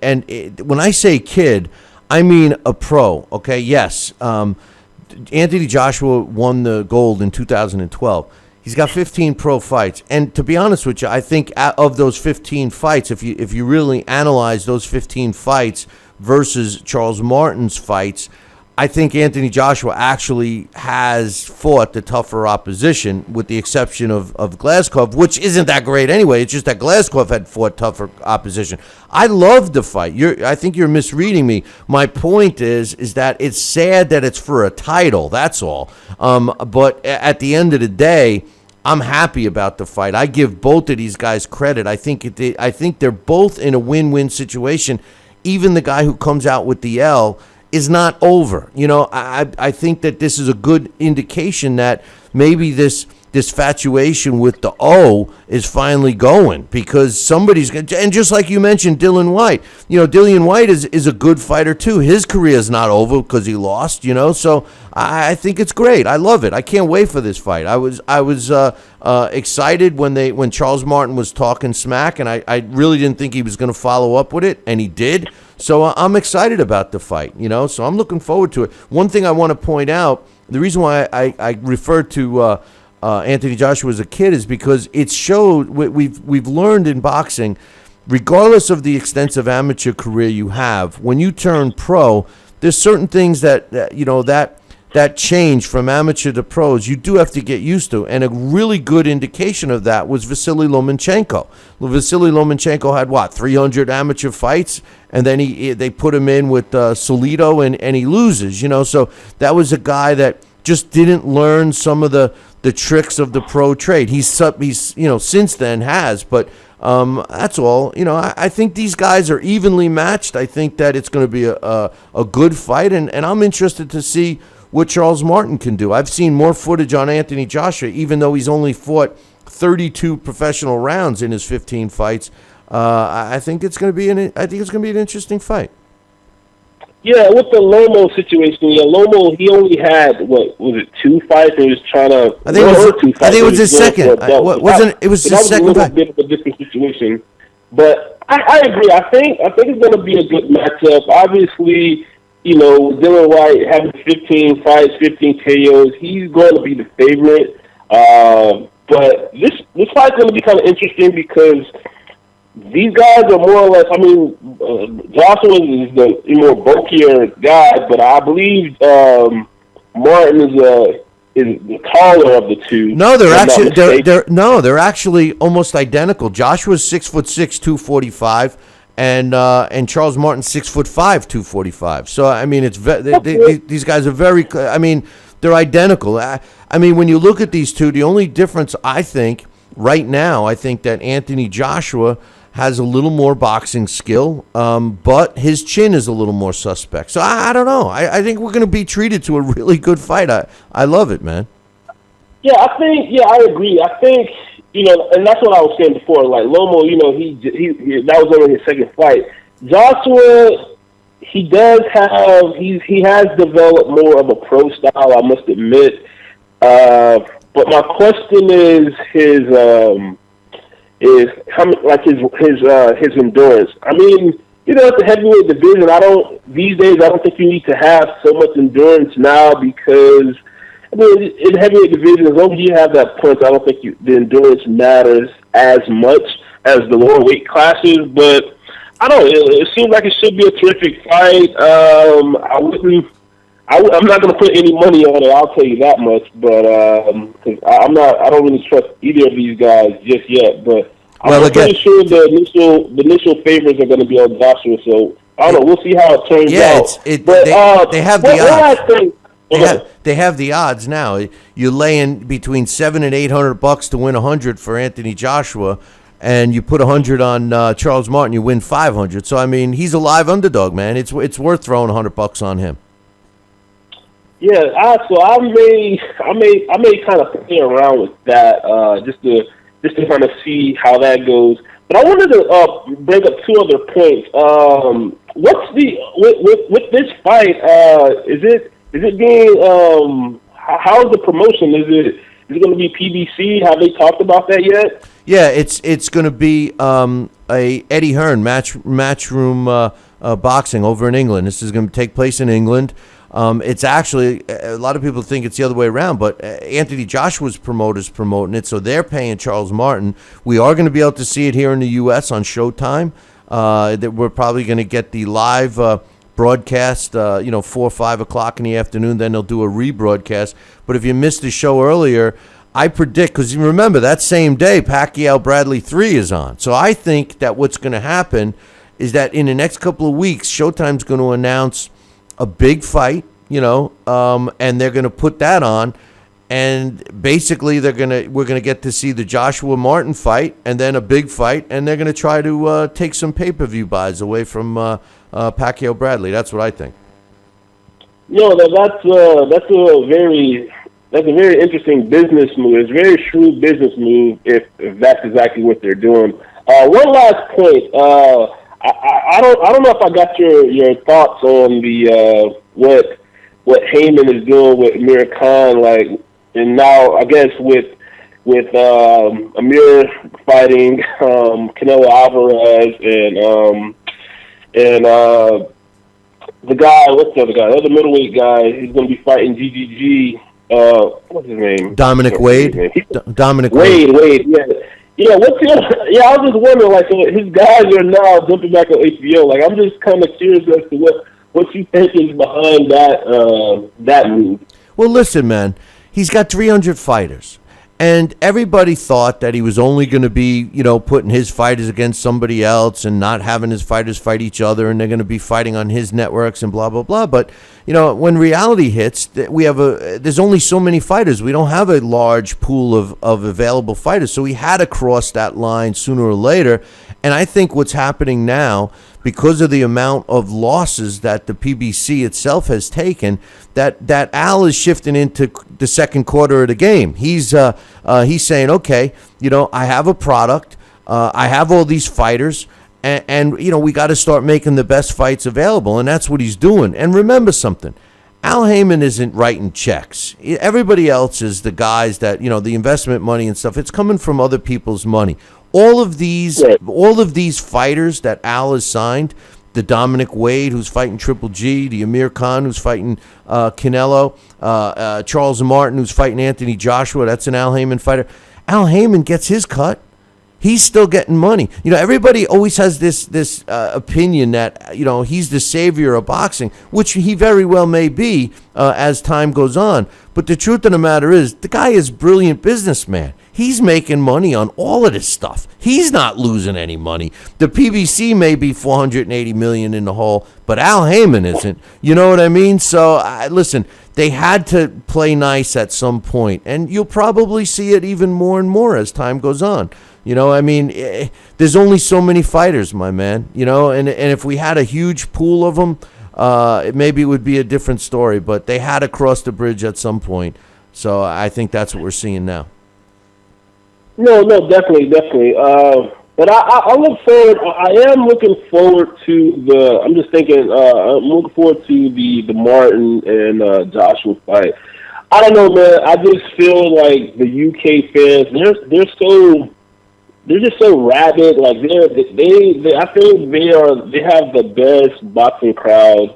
when I say kid, I mean a pro, okay? Yes, Anthony Joshua won the gold in 2012. He's got 15 pro fights. And to be honest with you, I think of those 15 fights, if you really analyze those 15 fights versus Charles Martin's fights, I think Anthony Joshua actually has fought the tougher opposition, with the exception of Glasgow, which isn't that great anyway. It's just that Glasgow had fought tougher opposition. I love the fight. I think you're misreading me. My point is that it's sad that it's for a title. That's all. But at the end of the day, I'm happy about the fight. I give both of these guys credit. I think they're both in a win-win situation. Even the guy who comes out with the L is not over. You know, I think that this is a good indication that maybe this fatuation with the O is finally going, because somebody's going to, and just like you mentioned, Dylan White, you know, Dillian White is a good fighter too. His career is not over because he lost, you know, so I think it's great. I love it. I can't wait for this fight. I was excited when Charles Martin was talking smack, and I really didn't think he was going to follow up with it, and he did. So I'm excited about the fight, you know, so I'm looking forward to it. One thing I want to point out, the reason why I referred to Anthony Joshua as a kid is because it showed, we've learned in boxing, regardless of the extensive amateur career you have, when you turn pro, there's certain things that change from amateur to pros, you do have to get used to. And a really good indication of that was Vasily Lomachenko. Vasily Lomachenko had, 300 amateur fights? And then they put him in with Solito, and he loses, So that was a guy that just didn't learn some of the tricks of the pro trade. He's since then has, but that's all. I think these guys are evenly matched. I think that it's going to be a good fight, and I'm interested to see what Charles Martin can do. I've seen more footage on Anthony Joshua, even though he's only fought 32 professional rounds in his 15 fights. I think it's going to be an interesting fight. Yeah, with the Lomo situation, Lomo, he only had, 2 fights? He was trying to... I think it was his second. It was his second fight. That was a little bit of a different situation. But I agree. I think it's going to be a good matchup. Obviously, Dylan White having 15 fights, 15 KOs, he's going to be the favorite. But this fight's going to be kind of interesting because these guys are more or less, Joshua is the more bulkier guy, but I believe Martin is the taller of the two. No, they're actually almost identical. Joshua's 6'6", 245, and Charles Martin 6'5", 245. So these guys are very. They're identical. When you look at these two, the only difference I think right now, I think that Anthony Joshua has a little more boxing skill, but his chin is a little more suspect. So I don't know. I think we're going to be treated to a really good fight. I love it, man. Yeah, I agree. I think, and that's what I was saying before. Like Lomo, he that was only his second fight. Joshua, he has developed more of a pro style, I must admit. But my question is his endurance. At the heavyweight division, these days I don't think you need to have so much endurance now because in heavyweight division, as long as you have that punch, I don't think the endurance matters as much as the lower weight classes. But I don't know. It seems like it should be a terrific fight. I'm not going to put any money on it. I'll tell you that much. But cause I don't really trust either of these guys just yet. But I'm pretty sure the initial favorites are going to be on Joshua. So I don't know. We'll see how it turns out. They have the odds. They have the odds now. You're laying between $700 and $800 to win 100 for Anthony Joshua, and you put 100 on Charles Martin, you win 500. So he's a live underdog, man. It's worth throwing $100 on him. Yeah, so I may kind of play around with that just to kind of see how that goes. But I wanted to bring up 2 other points. What's with this fight? Is it being how's the promotion? Is it going to be PBC? Have they talked about that yet? Yeah, it's going to be a Eddie Hearn matchroom boxing over in England. This is going to take place in England. It's actually, a lot of people think it's the other way around, but Anthony Joshua's promoters promoting it, so they're paying Charles Martin. We are going to be able to see it here in the U.S. on Showtime. That we're probably going to get the live broadcast, 4 or 5 o'clock in the afternoon. Then they'll do a rebroadcast. But if you missed the show earlier, I predict, because you remember that same day, Pacquiao Bradley 3 is on. So I think that what's going to happen is that in the next couple of weeks, Showtime's going to announce a big fight, and they're going to put that on, and basically we're going to get to see the Joshua Martin fight and then a big fight, and they're going to try to take some pay-per-view buys away from Pacquiao Bradley. That's what I think. That's a very interesting business move. It's a very shrewd business move if that's exactly what they're doing. One last point. I don't know if I got your thoughts on the what Heyman is doing with Amir Khan, and now I guess with Amir fighting Canelo Alvarez and the guy, what's the other guy? The other middleweight guy, he's going to be fighting GGG. What's his name? Dominic Wade. Dominic Wade. Yeah. what's your? Yeah, I was just wondering, like, his guys are now jumping back on HBO. Like, I'm just kind of curious as to what you think is behind that move. Well, listen, man, he's got 300 fighters. And everybody thought that he was only going to be, putting his fighters against somebody else and not having his fighters fight each other, and they're going to be fighting on his networks and blah, blah, blah. But, when reality hits, there's only so many fighters. We don't have a large pool of available fighters. So he had to cross that line sooner or later. And I think what's happening now, because of the amount of losses that the PBC itself has taken, that Al is shifting into the second quarter of the game. He's saying, okay, I have a product, I have all these fighters, and we got to start making the best fights available, and that's what he's doing. And remember something. Al Heyman isn't writing checks. Everybody else is the guys that, the investment money and stuff. It's coming from other people's money. All of these fighters that Al has signed, the Dominic Wade, who's fighting Triple G, the Amir Khan, who's fighting Canelo, Charles Martin, who's fighting Anthony Joshua, that's an Al Heyman fighter. Al Heyman gets his cut. He's still getting money. Everybody always has this opinion that, he's the savior of boxing, which he very well may be as time goes on. But the truth of the matter is, the guy is a brilliant businessman. He's making money on all of this stuff. He's not losing any money. The PBC may be $480 million in the hole, but Al Heyman isn't. You know what I mean? So, listen, they had to play nice at some point, and you'll probably see it even more and more as time goes on. There's only so many fighters, my man. And if we had a huge pool of them, maybe it would be a different story. But they had to cross the bridge at some point. So I think that's what we're seeing now. No, definitely. But I look forward. I am looking forward to I'm just thinking. I'm looking forward to the Martin and Joshua fight. I don't know, man. I just feel like the UK fans. They're just so rabid. Like I think they have the best boxing crowd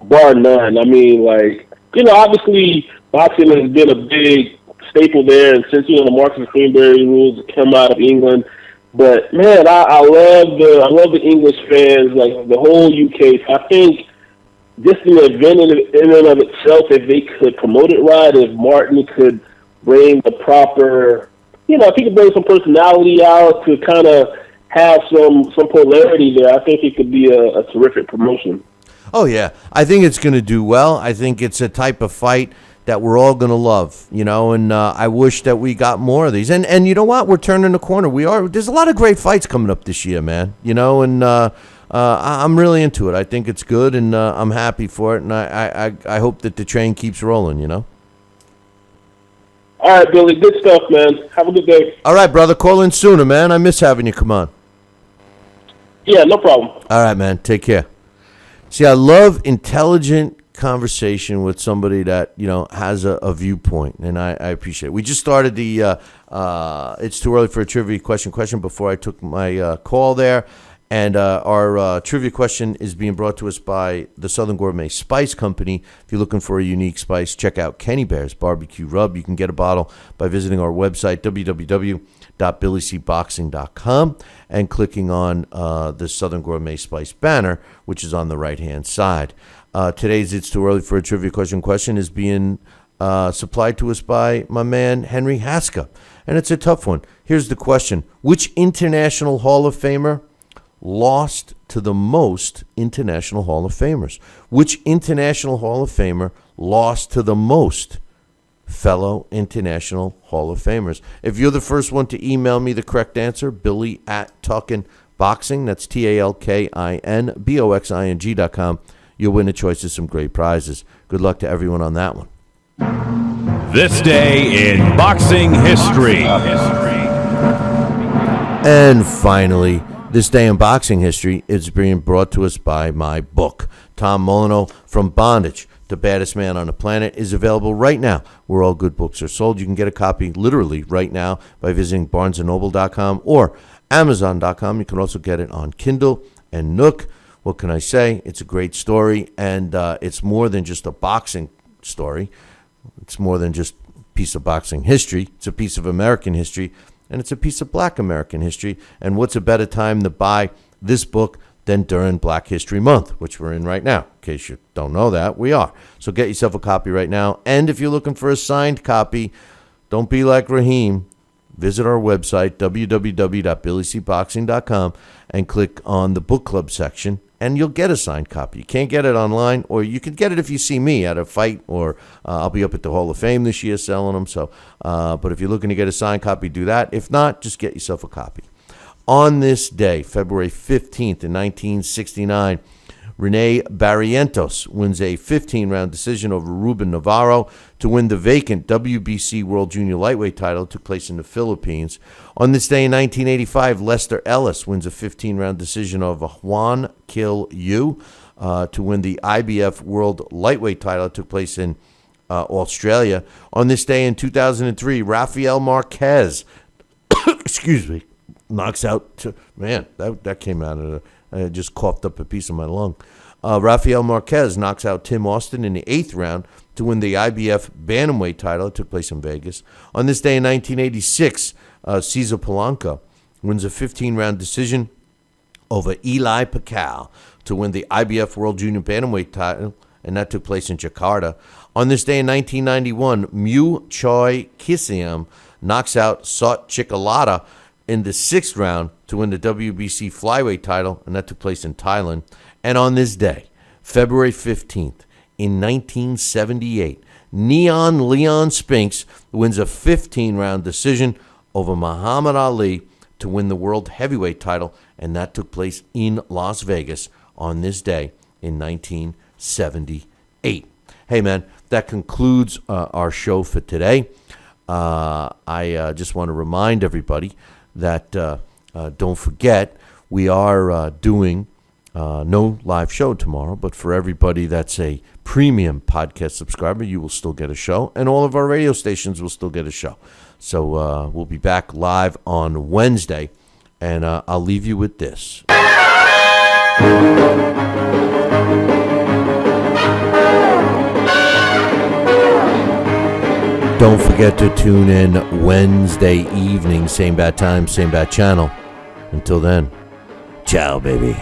bar none. I mean, obviously boxing has been a big staple there, and since the Marcus Greenberry rules come out of England. But man, I love the English fans, like the whole UK. So I think just an event in and of itself, if they could promote it right, if Martin could bring the proper, if he could bring some personality out to kind of have some polarity there, I think it could be a terrific promotion. Oh yeah, I think it's going to do well. I think it's a type of fight that we're all going to love, and I wish that we got more of these. And you know what? We're turning the corner. There's a lot of great fights coming up this year, man, and I'm really into it. I think it's good, and I'm happy for it, and I hope that the train keeps rolling, All right, Billy, good stuff, man. Have a good day. All right, brother, call in sooner, man. I miss having you come on. Yeah, no problem. All right, man, take care. See, I love intelligent conversation with somebody that has a viewpoint, and I appreciate it. We just started the it's too early for a trivia question before I took my call there, and our trivia question is being brought to us by the Southern Gourmet Spice Company. If you're looking for a unique spice, check out Kenny Bear's Barbecue Rub. You can get a bottle by visiting our website, www.billycboxing.com, and clicking on the Southern Gourmet Spice banner, which is on the right-hand side. Today's It's Too Early for a Trivia question is being supplied to us by my man Henry Haska, and it's a tough one. Here's the question. Which international Hall of Famer lost to the most international Hall of Famers? Which international Hall of Famer lost to the most fellow international Hall of Famers? If you're the first one to email me the correct answer, Billy@TalkinBoxing, that's TalkinBoxing.com, you'll win a choice of some great prizes. Good luck to everyone on that one. This day in boxing history. And finally, this day in boxing history is being brought to us by my book. Tom Molyneux, From Bondage, The Baddest Man on the Planet, is available right now where all good books are sold. You can get a copy literally right now by visiting barnesandnoble.com or amazon.com. You can also get it on Kindle and Nook. What can I say? It's a great story, and it's more than just a boxing story. It's more than just a piece of boxing history. It's a piece of American history and it's a piece of Black American history. And what's a better time to buy this book than during Black History Month, which we're in right now. In case you don't know that, we are. So get yourself a copy right now. And if you're looking for a signed copy, don't be like Raheem. Visit our website, www.billycboxing.com, and click on the book club section, and you'll get a signed copy. You can't get it online, or you can get it if you see me at a fight, or I'll be up at the Hall of Fame this year selling them. So, but if you're looking to get a signed copy, do that. If not, just get yourself a copy. On this day, February 15th in 1969, Rene Barrientos wins a 15-round decision over Ruben Navarro to win the vacant WBC World Junior Lightweight title. It took place in the Philippines. On this day in 1985, Lester Ellis wins a 15-round decision over Juan Kill Yu to win the IBF World Lightweight title. It took place in Australia. On this day in 2003, Rafael Marquez, excuse me, knocks out, that came out of I just coughed up a piece of my lung. Rafael Marquez knocks out Tim Austin in the 8th round to win the IBF Bantamweight title. It took place in Vegas. On this day in 1986, Cesar Polanco wins a 15-round decision over Eli Pacquiao to win the IBF World Junior Bantamweight title, and that took place in Jakarta. On this day in 1991, Mu Choi Kisiam knocks out Sot Chikolata in the 6th round to win the WBC flyweight title, and that took place in Thailand. And on this day, February 15th, in 1978, Neon Leon Spinks wins a 15-round decision over Muhammad Ali to win the world heavyweight title, and that took place in Las Vegas on this day in 1978. Hey, man, that concludes our show for today. I just want to remind everybody that don't forget, we are doing no live show tomorrow, but for everybody that's a premium podcast subscriber, you will still get a show, and all of our radio stations will still get a show. So we'll be back live on Wednesday, and I'll leave you with this. Don't forget to tune in Wednesday evening, same bad time, same bad channel. Until then, ciao, baby.